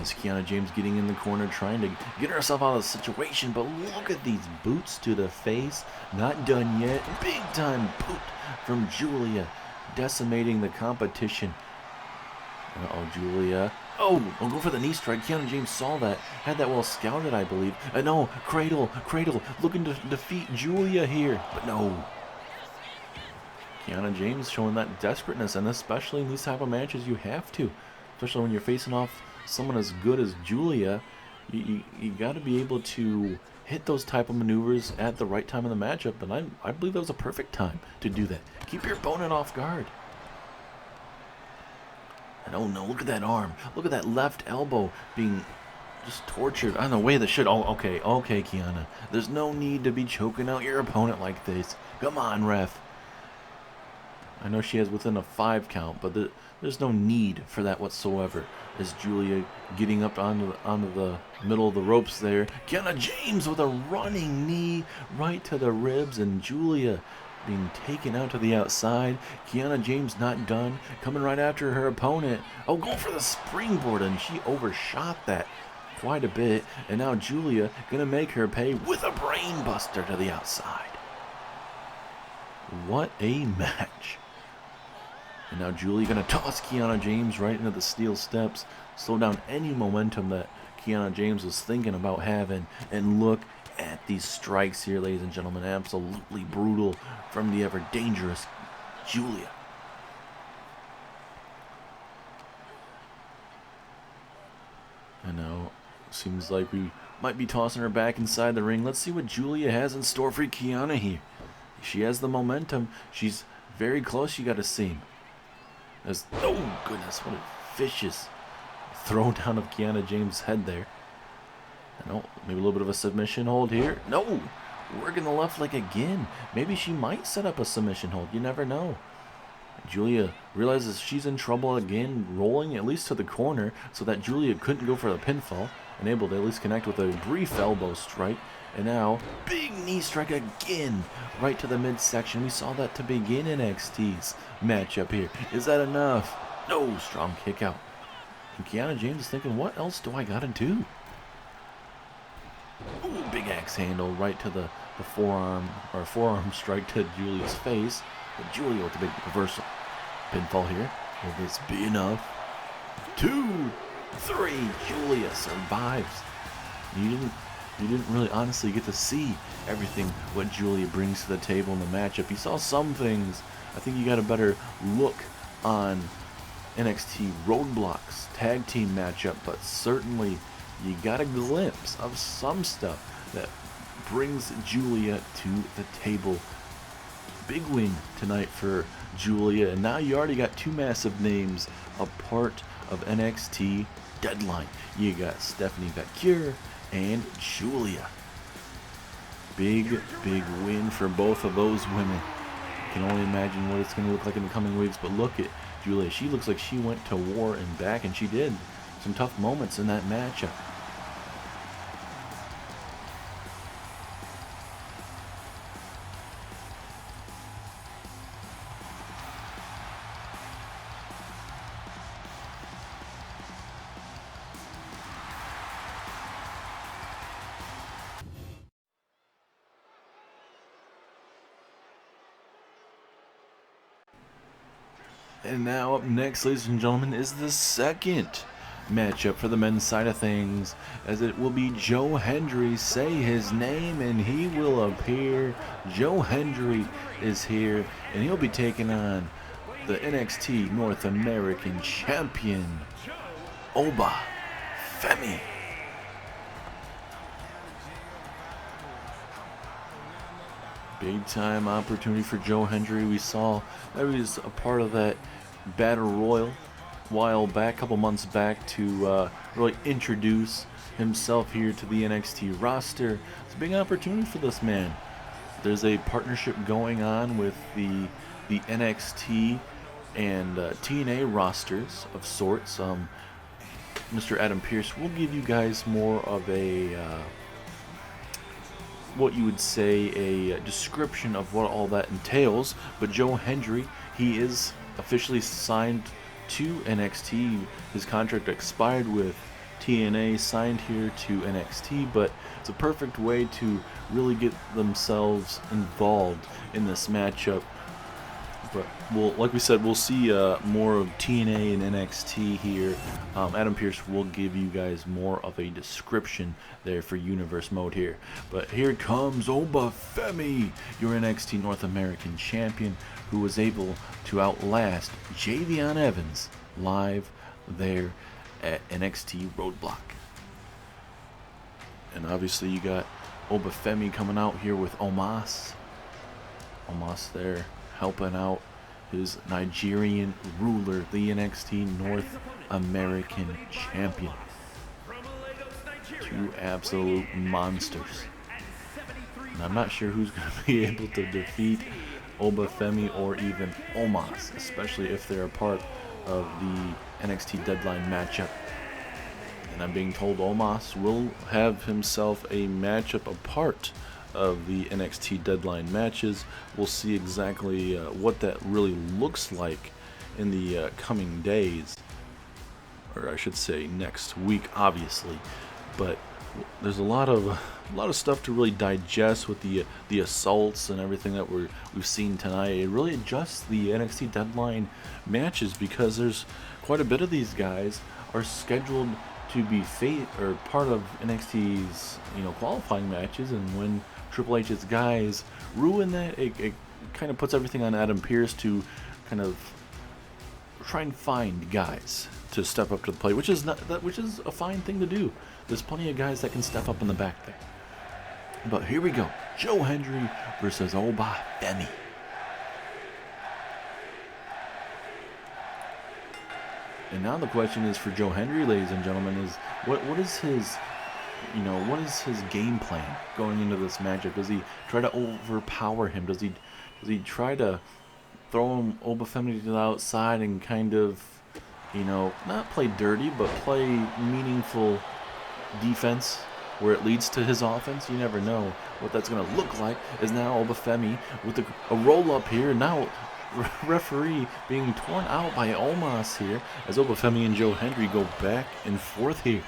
As Kiana James getting in the corner, trying to get herself out of the situation, but look at these boots to the face. Not done yet. Big time boot from Giulia, decimating the competition. Uh-oh, Giulia. Oh, I'll go for the knee strike. Kiana James saw that. Had that well scouted, I believe. No, cradle, looking to defeat Giulia here. But no. Kiana James showing that desperateness, and especially in these type of matches, you have to. Especially when you're facing off someone as good as Giulia, you got to be able to hit those type of maneuvers at the right time in the matchup, and I believe that was a perfect time to do that. Keep your opponent off guard. And oh no, look at that arm. Look at that left elbow being just tortured on the way that should. Oh, okay, Kiana. There's no need to be choking out your opponent like this. Come on, ref. I know she has within a 5 count, but there's no need for that whatsoever. As Giulia getting up onto the middle of the ropes there. Kiana James with a running knee right to the ribs, and Giulia being taken out to the outside. Kiana James not done. Coming right after her opponent. Oh, going for the springboard, and she overshot that quite a bit. And now Giulia gonna make her pay with a brain buster to the outside. What a match. And now Giulia gonna toss Kiana James right into the steel steps. Slow down any momentum that Kiana James was thinking about having. And look at these strikes here, ladies and gentlemen. Absolutely brutal from the ever dangerous Giulia. And now seems like we might be tossing her back inside the ring. Let's see what Giulia has in store for Kiana here. She has the momentum. She's very close, you got to see. Oh goodness, what a vicious throw down of Kiana James' head there. And oh, maybe a little bit of a submission hold here. No, working the left leg again. Maybe she might set up a submission hold. You never know. Giulia realizes she's in trouble again, rolling at least to the corner so that Giulia couldn't go for the pinfall, and able to at least connect with a brief elbow strike. And now, big knee strike again, right to the midsection. We saw that to begin NXT's matchup here. Is that enough? No, strong kick out. And Kiana James is thinking, what else do I gotta do? Ooh, big axe handle right to the forearm, or forearm strike to Giulia's face. But Giulia with the big reversal. Pinfall here. Will this be enough? 2, 3. Giulia survives. You didn't really honestly get to see everything what Giulia brings to the table in the matchup. You saw some things. I think you got a better look on NXT Roadblock's tag team matchup, but certainly you got a glimpse of some stuff that brings Giulia to the table. Big win tonight for Giulia, and now you already got two massive names a part of NXT Deadline. You got Stephanie Vaquer and Giulia. Big win for both of those women. I can only imagine what it's going to look like in the coming weeks, but look at Giulia. She looks like she went to war and back, and she did. Some tough moments in that matchup. And now up next, ladies and gentlemen, is the second matchup for the men's side of things, as it will be Joe Hendry. Say his name and he will appear. Joe Hendry is here, and he'll be taking on the NXT North American Champion, Oba Femi. Big time opportunity for Joe Hendry. We saw that he was a part of that Battle Royal a while back, a couple months back, to really introduce himself here to the NXT roster. It's a big opportunity for this man. There's a partnership going on with the NXT and TNA rosters of sorts. Mr. Adam Pearce will give you guys more of a what you would say a description of what all that entails, but Joe Hendry, he is officially signed to NXT. His contract expired with TNA, signed here to NXT, but it's a perfect way to really get themselves involved in this matchup. But like we said, we'll see more of TNA and NXT here. Adam Pearce will give you guys more of a description there for Universe Mode here. But here comes Oba Femi, your NXT North American Champion, who was able to outlast Javion Evans live there at NXT Roadblock. And obviously you got Oba Femi coming out here with Omos. Omos there helping out his Nigerian ruler, the NXT North American Champion. Two absolute monsters. And I'm not sure who's going to be able to defeat Oba Femi or even Omos, especially if they're a part of the NXT Deadline matchup. And I'm being told Omos will have himself a matchup apart of the NXT Deadline matches. We'll see exactly what that really looks like in the coming days, or I should say next week, obviously. But there's a lot of stuff to really digest with the assaults and everything that we've seen tonight. It really adjusts the NXT Deadline matches, because there's quite a bit of these guys are scheduled to be part of NXT's qualifying matches, and when Triple H's guys ruin that, it kind of puts everything on Adam Pearce to kind of try and find guys to step up to the plate, which is a fine thing to do. There's plenty of guys that can step up in the back there. But here we go, Joe Hendry versus Oba Femi. And now the question is for Joe Hendry, ladies and gentlemen, is what is his game plan going into this matchup? Does he try to overpower him? Does he try to throw Oba Femi to the outside and kind of, not play dirty, but play meaningful defense where it leads to his offense. You never know what that's going to look like. Is now Oba Femi with a roll-up here. Now referee being torn out by Omos here as Oba Femi and Joe Hendry go back and forth here.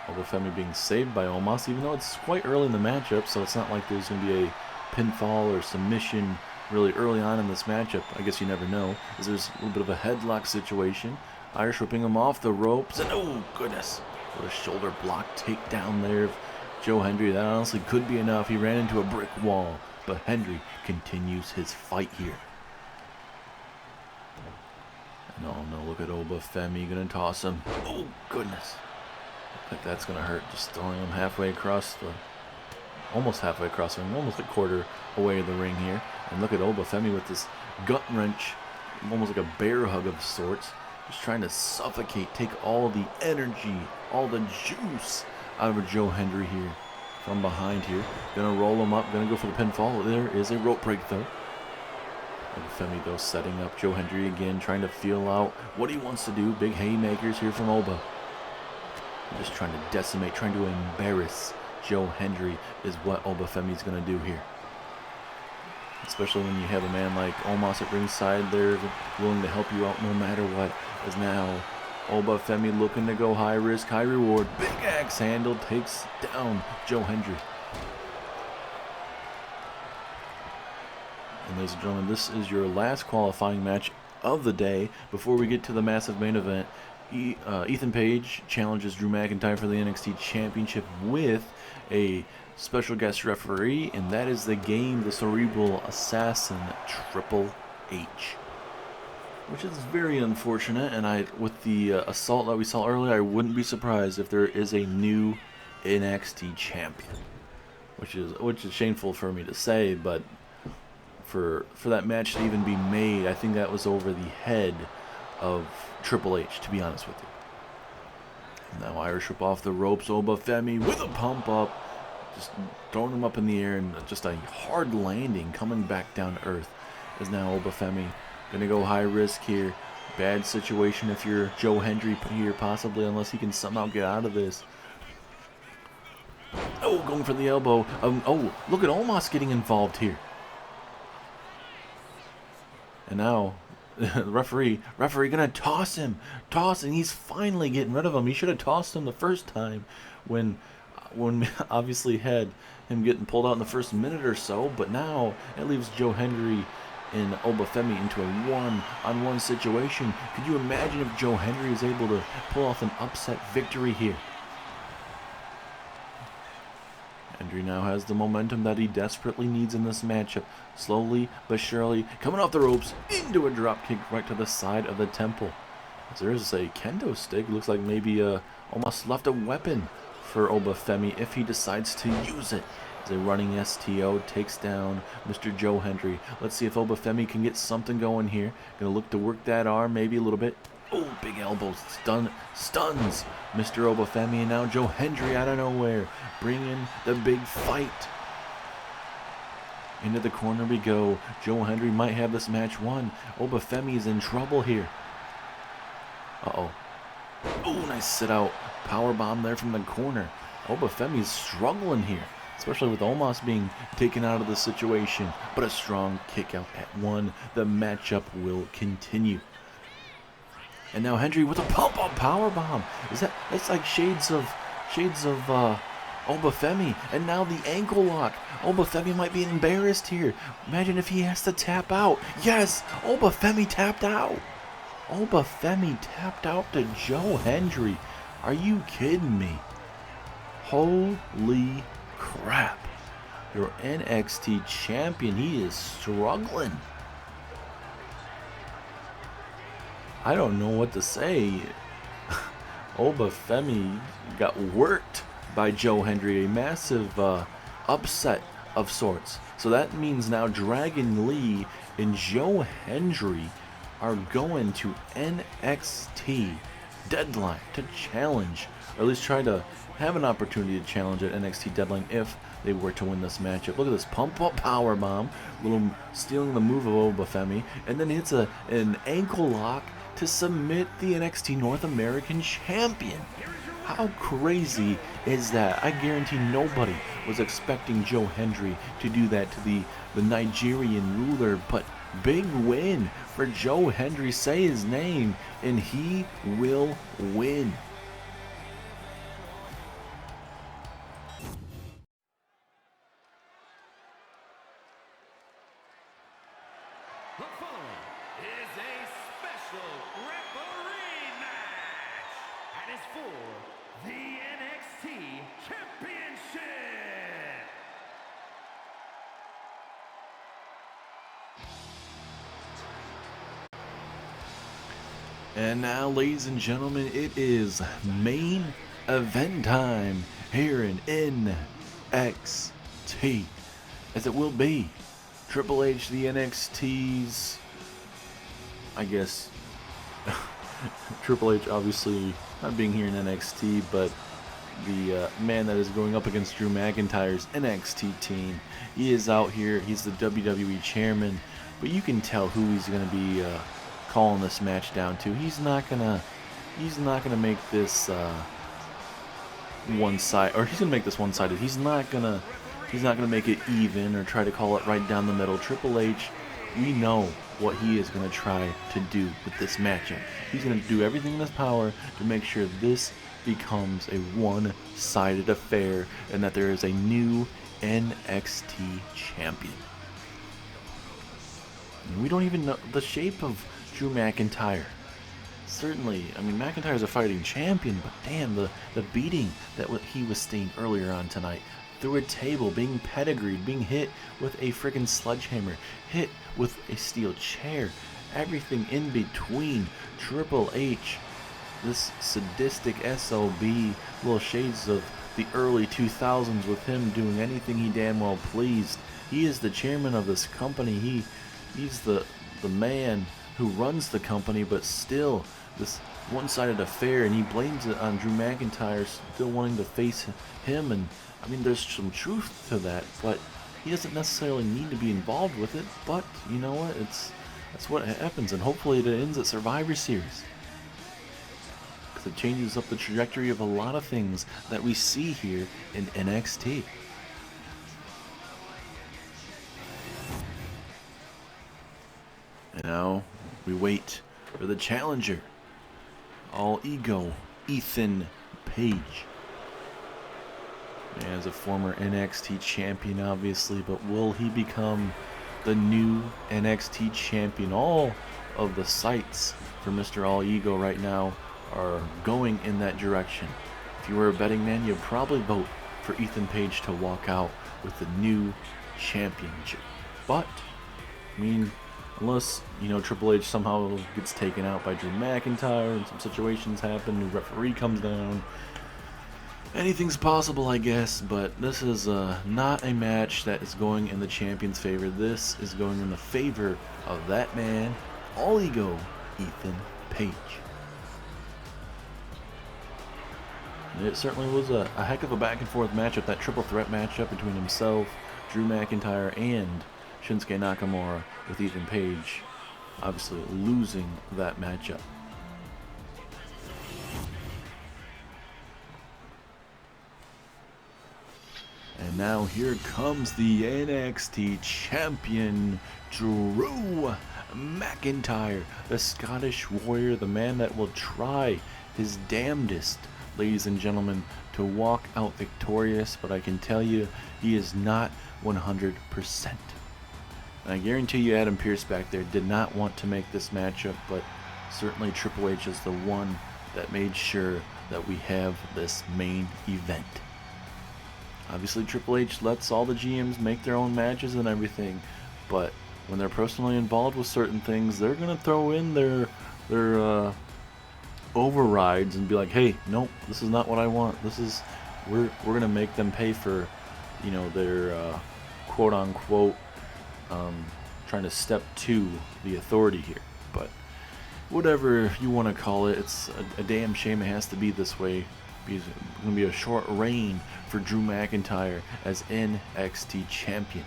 Oba Femi being saved by Omos, even though it's quite early in the matchup, so it's not like there's going to be a pinfall or submission really early on in this matchup. I guess you never know, as there's a little bit of a headlock situation. Irish whipping him off the ropes, and oh goodness, what a shoulder block takedown there of Joe Hendry. That honestly could be enough. He ran into a brick wall, but Hendry continues his fight here. And oh no, look at Oba Femi, gonna toss him. Oh goodness. I think that's going to hurt, just throwing him halfway across almost halfway across the ring, almost a quarter away of the ring here. And look at Oba Femi with this gut wrench, almost like a bear hug of sorts, just trying to suffocate, take all the energy, all the juice out of Joe Hendry here from behind here. Going to roll him up, going to go for the pinfall. There is a rope break though. Oba Femi though setting up Joe Hendry again, trying to feel out what he wants to do. Big haymakers here from Oba. Just trying to decimate, trying to embarrass Joe Hendry is what Oba Femi's going to do here. Especially when you have a man like Omos at ringside there willing to help you out no matter what. As now Oba Femi looking to go high risk, high reward. Big axe handle takes down Joe Hendry. And ladies and gentlemen, this is your last qualifying match of the day before we get to the massive main event. Ethan Page challenges Drew McIntyre for the NXT Championship with a special guest referee, and that is the cerebral assassin, Triple H. Which is very unfortunate, and with the assault that we saw earlier, I wouldn't be surprised if there is a new NXT champion. Which is shameful for me to say, but for that match to even be made, I think that was over the head of Triple H, to be honest with you. Now Irish whip off the ropes, Oba Femi with a pump up, just throwing him up in the air, and just a hard landing coming back down to earth. Is now Oba Femi gonna go high risk here. Bad situation if you're Joe Hendry here, possibly, unless he can somehow get out of this. Oh, going for the elbow. Oh, look at Omos getting involved here. And now the referee gonna toss him, and he's finally getting rid of him. He should have tossed him the first time when obviously had him getting pulled out in the first minute or so, but now it leaves Joe Hendry and Oba Femi into a one-on-one situation. Could you imagine if Joe Hendry is able to pull off an upset victory here? Hendry now has the momentum that he desperately needs in this matchup. Slowly but surely, coming off the ropes into a drop kick right to the side of the temple. As there is a kendo stick. Looks like maybe almost left a weapon for Oba Femi if he decides to use it. As a running STO takes down Mr. Joe Hendry. Let's see if Oba Femi can get something going here. Gonna look to work that arm maybe a little bit. Oh, big elbow stuns Mr. Oba Femi, and now Joe Hendry out of nowhere, bringing the big fight. Into the corner we go. Joe Hendry might have this match won. Oba Femi is in trouble here. Uh-oh. Oh, nice sit out. Powerbomb there from the corner. Oba Femi's struggling here, especially with Omos being taken out of the situation. But a strong kick out at one. The matchup will continue. And now Hendry with a pump-up powerbomb. That's like shades of Oba Femi. And now the ankle lock. Oba Femi might be embarrassed here. Imagine if he has to tap out. Yes, Oba Femi tapped out. Oba Femi tapped out to Joe Hendry. Are you kidding me? Holy crap. Your NXT champion, he is struggling. I don't know what to say. Oba Femi got worked by Joe Hendry, a massive upset of sorts. So that means now Dragon Lee and Joe Hendry are going to NXT Deadline to challenge, or at least try to have an opportunity to challenge at NXT Deadline if they were to win this matchup. Look at this pump up power bomb, little stealing the move of Oba Femi, and then hits an ankle lock to submit the NXT North American Champion. How crazy is that? I guarantee nobody was expecting Hendry to do that to the Nigerian ruler, but big win for Hendry. Say his name, and he will win. The following is a special referee match, and it's for the NXT Championship. And now, ladies and gentlemen, it is main event time here in NXT, as it will be Triple H, the NXT's, I guess, Triple H obviously not being here in NXT, but the man that is going up against Drew McIntyre's NXT team. He is out here, he's the WWE chairman, but you can tell who he's going to be calling this match down to. He's not gonna make this one side, or he's gonna make this one-sided. He's not gonna make it even or try to call it right down the middle. Triple H, we know what he is gonna try to do with this matchup. He's gonna do everything in his power to make sure this becomes a one-sided affair and that there is a new NXT champion. And we don't even know the shape of Drew McIntyre. Certainly, I mean, McIntyre's a fighting champion, but damn, the beating that he was sustained earlier on tonight, through a table, being pedigreed, being hit with a freaking sledgehammer, hit with a steel chair, everything in between. Triple H, this sadistic SOB, little shades of the early 2000s with him doing anything he damn well pleased. He is the chairman of this company. He's the man who runs the company, but still this one-sided affair, and he blames it on Drew McIntyre still wanting to face him. And I mean, there's some truth to that, but he doesn't necessarily need to be involved with it. But you know what, that's what happens, and hopefully it ends at Survivor Series, because it changes up the trajectory of a lot of things that we see here in NXT. And now we wait for the challenger. All ego, Ethan Page. As a former NXT champion, obviously, but will he become the new NXT champion? All of the sights for Mr. All Ego right now are going in that direction. If you were a betting man, you'd probably vote for Ethan Page to walk out with the new championship. But, I mean, unless, you know, Triple H somehow gets taken out by Drew McIntyre and some situations happen, new referee comes down, anything's possible, I guess. But this is not a match that is going in the champion's favor. This is going in the favor of that man, All Ego, Ethan Page. And it certainly was a heck of a back and forth matchup, that triple threat matchup between himself, Drew McIntyre, and Shinsuke Nakamura, with Ethan Page obviously losing that matchup. And now here comes the NXT Champion Drew McIntyre, the Scottish Warrior, the man that will try his damnedest, ladies and gentlemen, to walk out victorious, but I can tell you he is not 100%. And I guarantee you Adam Pearce back there did not want to make this matchup, but certainly Triple H is the one that made sure that we have this main event. Obviously Triple H lets all the GMs make their own matches and everything, but when they're personally involved with certain things, they're going to throw in their overrides and be like, hey, nope, this is not what I want. This is, we're going to make them pay for, you know, their quote unquote trying to step to the authority here. But whatever you want to call it. It's a damn shame it has to be this way. It's going to be a short reign for Drew McIntyre as NXT Champion.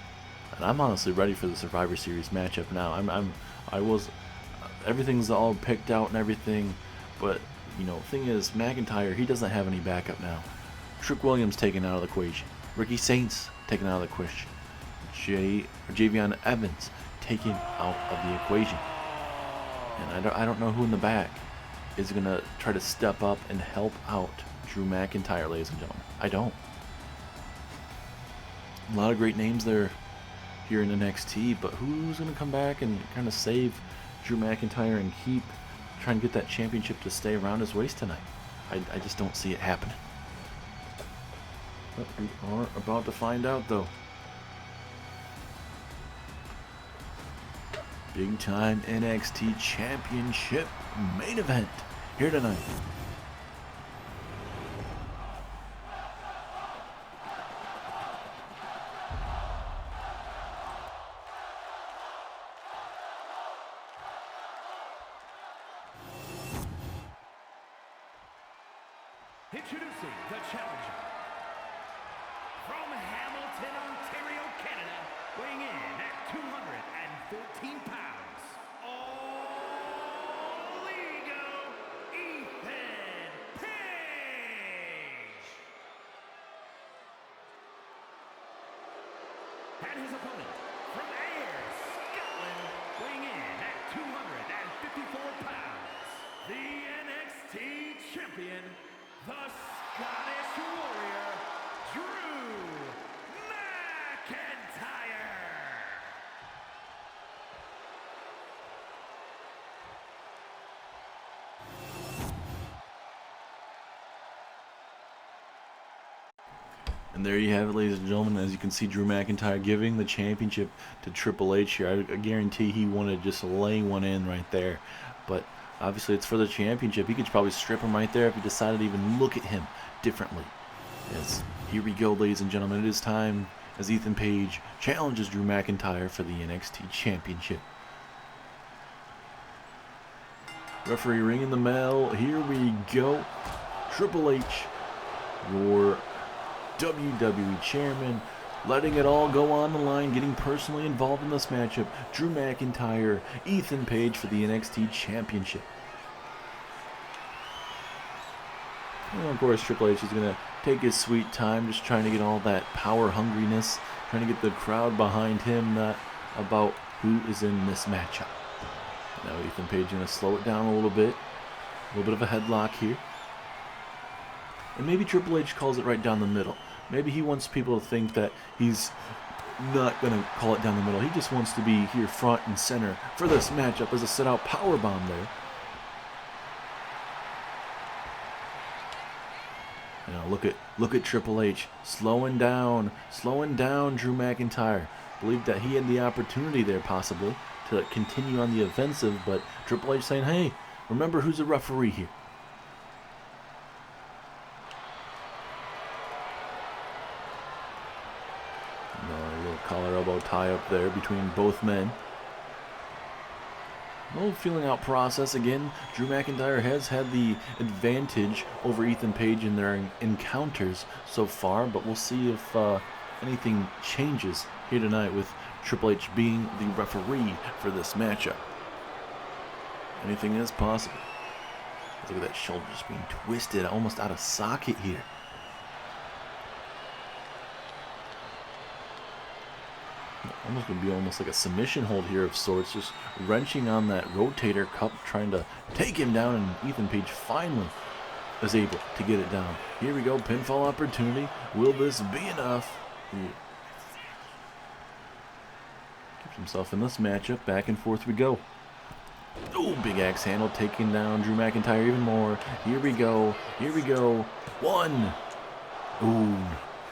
And I'm honestly ready for the Survivor Series matchup now. Everything's all picked out and everything, but you know, thing is, McIntyre, he doesn't have any backup now. Trick Williams taken out of the equation. Ricky Saints taken out of the equation. Javion Evans taken out of the equation. And I don't know who in the back is going to try to step up and help out Drew McIntyre, ladies and gentlemen. I don't. A lot of great names there here in NXT, but who's going to come back and kind of save Drew McIntyre and keep trying to get that championship to stay around his waist tonight? I just don't see it happening. But we are about to find out, though. Big time NXT Championship main event here tonight. Introducing the challenger from Hamilton, Ontario, Canada, weighing in at 214 pounds, all ego, Ethan Page. And his opponent from Ayr, Scotland, weighing in at 254 pounds, the NXT Champion, the Scottish Warrior, Drew McIntyre. And there you have it, ladies and gentlemen. As you can see, Drew McIntyre giving the championship to Triple H here. I guarantee he wanted to just lay one in right there. But obviously, it's for the championship. He could probably strip him right there if he decided to even look at him differently. Yes, here we go, ladies and gentlemen. It is time as Ethan Page challenges Drew McIntyre for the NXT Championship. Referee ringing the bell. Here we go. Triple H, your WWE Chairman, letting it all go on the line, getting personally involved in this matchup. Drew McIntyre, Ethan Page for the NXT Championship. And of course, Triple H is going to take his sweet time, just trying to get all that power hungriness, trying to get the crowd behind him, not about who is in this matchup. Now Ethan Page going to slow it down a little bit of a headlock here. And maybe Triple H calls it right down the middle. Maybe he wants people to think that he's not going to call it down the middle. He just wants to be here front and center for this matchup as a sit-out powerbomb there. Now look at Triple H slowing down Drew McIntyre. Believed that he had the opportunity there possibly to continue on the offensive, but Triple H saying, hey, remember who's a referee here. A little collar elbow tie up there between both men. A little feeling out process again. Drew McIntyre has had the advantage over Ethan Page in their encounters so far, but we'll see if anything changes here tonight with Triple H being the referee for this matchup. Anything is possible. Look at that shoulder just being twisted almost out of socket here. Almost going to be almost like a submission hold here of sorts, just wrenching on that rotator cup, trying to take him down, and Ethan Page finally is able to get it down. Here we go, pinfall opportunity. Will this be enough? Keeps himself in this matchup. Back and forth we go. Oh, big axe handle taking down Drew McIntyre even more. Here we go. One. Ooh,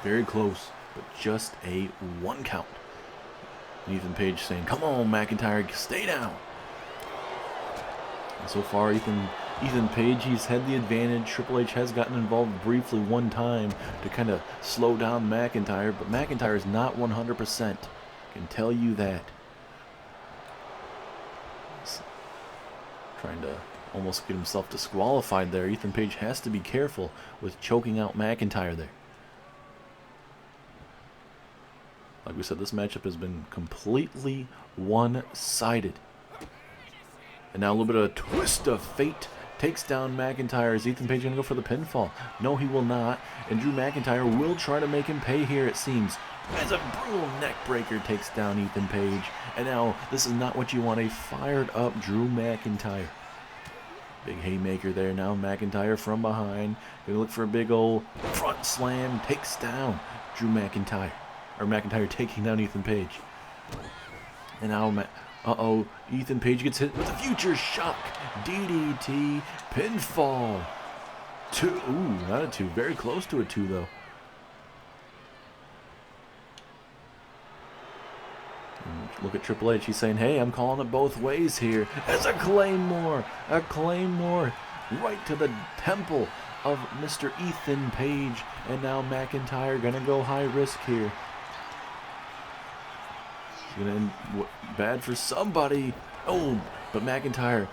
very close, but just a one count. Ethan Page saying, come on, McIntyre, stay down. And so far, Ethan Page, he's had the advantage. Triple H has gotten involved briefly one time to kind of slow down McIntyre, but McIntyre is not 100%. I can tell you that. Trying to almost get himself disqualified there. Ethan Page has to be careful with choking out McIntyre there. Like we said, this matchup has been completely one-sided. And now a little bit of a twist of fate takes down McIntyre. Is Ethan Page going to go for the pinfall? No, he will not. And Drew McIntyre will try to make him pay here, it seems. As a brutal neck breaker takes down Ethan Page. And now this is not what you want, a fired up Drew McIntyre. Big haymaker there. Now McIntyre from behind. Gonna look for a big old front slam. Takes down Drew McIntyre. Or McIntyre taking down Ethan Page. And now Ethan Page gets hit with a future shock. DDT pinfall. 2. Ooh, not a 2. Very close to a 2 though. Look at Triple H. He's saying, hey, I'm calling it both ways here. As a Claymore. A Claymore right to the temple of Mr. Ethan Page. And now McIntyre going to go high risk here. It's going to end bad for somebody. Oh, but McIntyre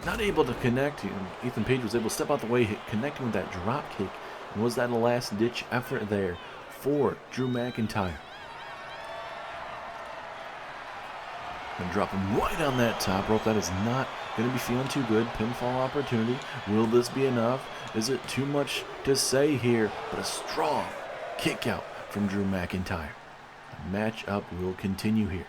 not able to connect. Ethan Page was able to step out the way, connecting with that drop kick. And was that a last-ditch effort there for Drew McIntyre? And drop him right on that top rope. That is not going to be feeling too good. Pinfall opportunity. Will this be enough? Is it too much to say here? But a strong kick out from Drew McIntyre. The matchup will continue here.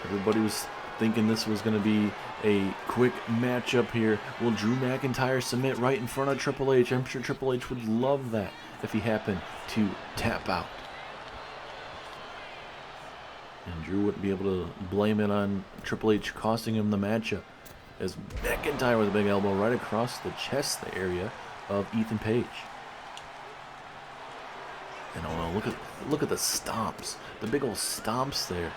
Everybody was thinking this was going to be a quick matchup here. Will Drew McIntyre submit right in front of Triple H? I'm sure Triple H would love that if he happened to tap out. And Drew wouldn't be able to blame it on Triple H costing him the matchup, as McIntyre with a big elbow right across the chest area of Ethan Page. And oh no, look at the stomps, the big old stomps there.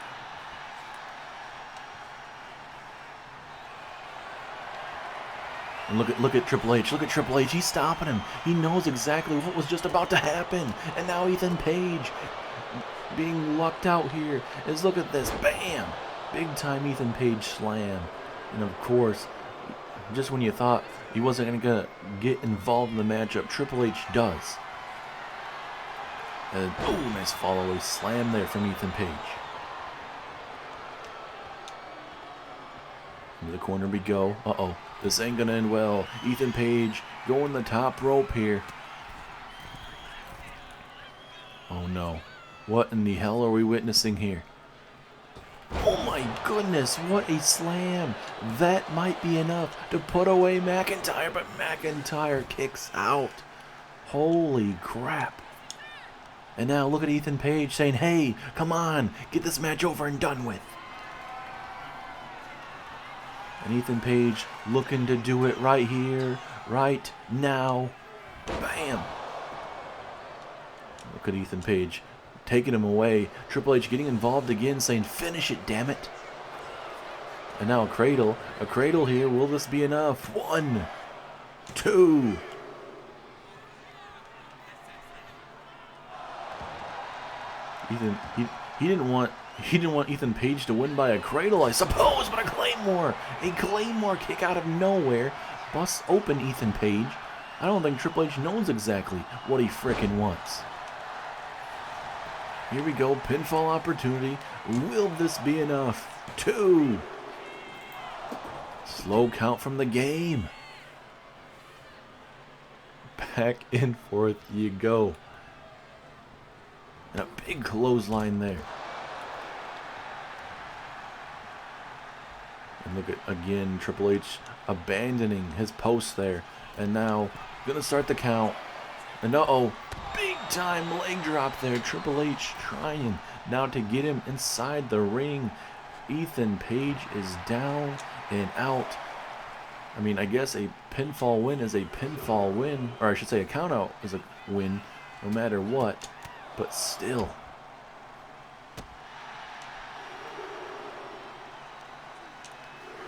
And look at Triple H. Look at Triple H. He's stopping him. He knows exactly what was just about to happen. And now Ethan Page being lucked out here. Is look at this. Bam! Big time Ethan Page slam. And of course, just when you thought he wasn't going to get involved in the matchup, Triple H does. And oh, nice follow-away slam there from Ethan Page. Into the corner we go. Uh-oh. This ain't going to end well. Ethan Page going the top rope here. Oh no. What in the hell are we witnessing here? Oh my goodness, what a slam. That might be enough to put away McIntyre, but McIntyre kicks out. Holy crap. And now look at Ethan Page saying, hey, come on, get this match over and done with. And Ethan Page looking to do it right here, right now. Bam. Look at Ethan Page taking him away. Triple H getting involved again, saying, finish it, damn it. And now a cradle here. Will this be enough? 1, 2. Ethan, he didn't want Ethan Page to win by a cradle, I suppose, but a Claymore kick out of nowhere busts open Ethan Page. I don't think Triple H knows exactly what he frickin' wants. Here we go, pinfall opportunity. Will this be enough? 2. Slow count from the game. Back and forth you go. And a big clothesline there. And look at, again, Triple H abandoning his post there. And now, gonna start the count. And uh-oh, big time leg drop there. Triple H trying now to get him inside the ring. Ethan Page is down and out. I mean, I guess a pinfall win is a pinfall win. Or I should say a count out is a win, no matter what. But still.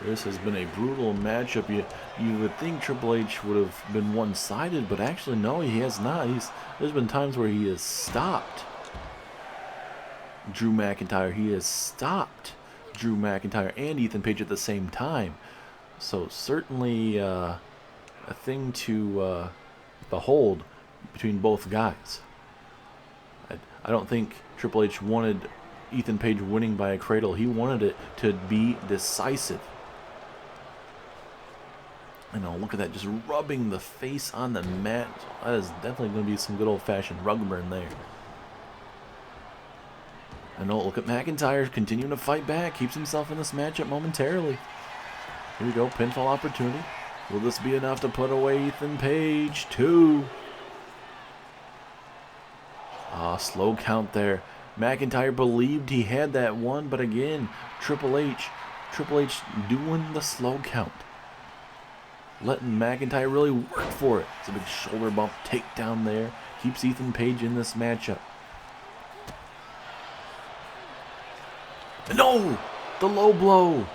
This has been a brutal matchup. You would think Triple H would have been one-sided, but actually no, he has not. There's been times where he has stopped Drew McIntyre. He has stopped Drew McIntyre and Ethan Page at the same time. So certainly a thing to behold between both guys. I don't think Triple H wanted Ethan Page winning by a cradle. He wanted it to be decisive. And look at that, just rubbing the face on the mat. That is definitely going to be some good old-fashioned rug burn there. And look at McIntyre continuing to fight back. Keeps himself in this matchup momentarily. Here we go, pinfall opportunity. Will this be enough to put away Ethan Page? 2. Slow count there. McIntyre believed he had that one, but again, Triple H doing the slow count. Letting McIntyre really work for it. It's a big shoulder bump takedown there. Keeps Ethan Page in this matchup. No! The low blow.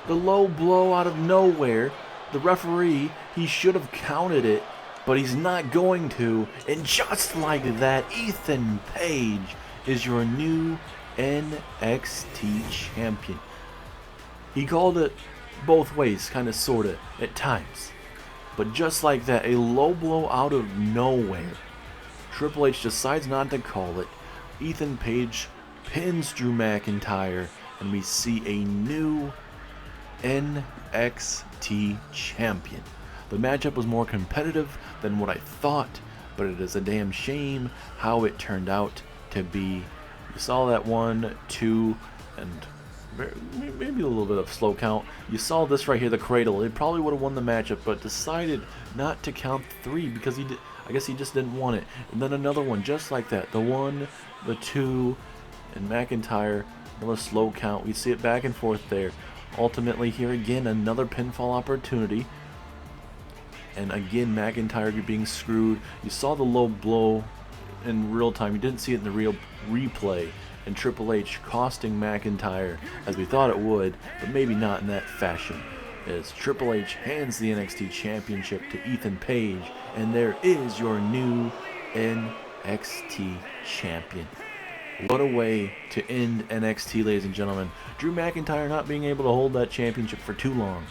The low blow out of nowhere. The referee, he should have counted it, but he's not going to. And just like that, Ethan Page is your new NXT champion. He called it both ways, kind of, sort of, at times. But just like that, a low blow out of nowhere. Triple H decides not to call it. Ethan Page pins Drew McIntyre, and we see a new NXT champion. The matchup was more competitive than what I thought, but it is a damn shame how it turned out to be. You saw that 1, 2, and maybe a little bit of slow count. You saw this right here, the cradle. It probably would have won the matchup, but decided not to count 3 because I guess he just didn't want it. And then another one just like that. The 1, the 2, and McIntyre, another slow count. We see it back and forth there. Ultimately, here again, another pinfall opportunity. And again, McIntyre being screwed. You saw the low blow in real time. You didn't see it in the real replay. And Triple H costing McIntyre as we thought it would, but maybe not in that fashion. As Triple H hands the NXT Championship to Ethan Page, and there is your new NXT Champion. What a way to end NXT, ladies and gentlemen. Drew McIntyre not being able to hold that championship for too long.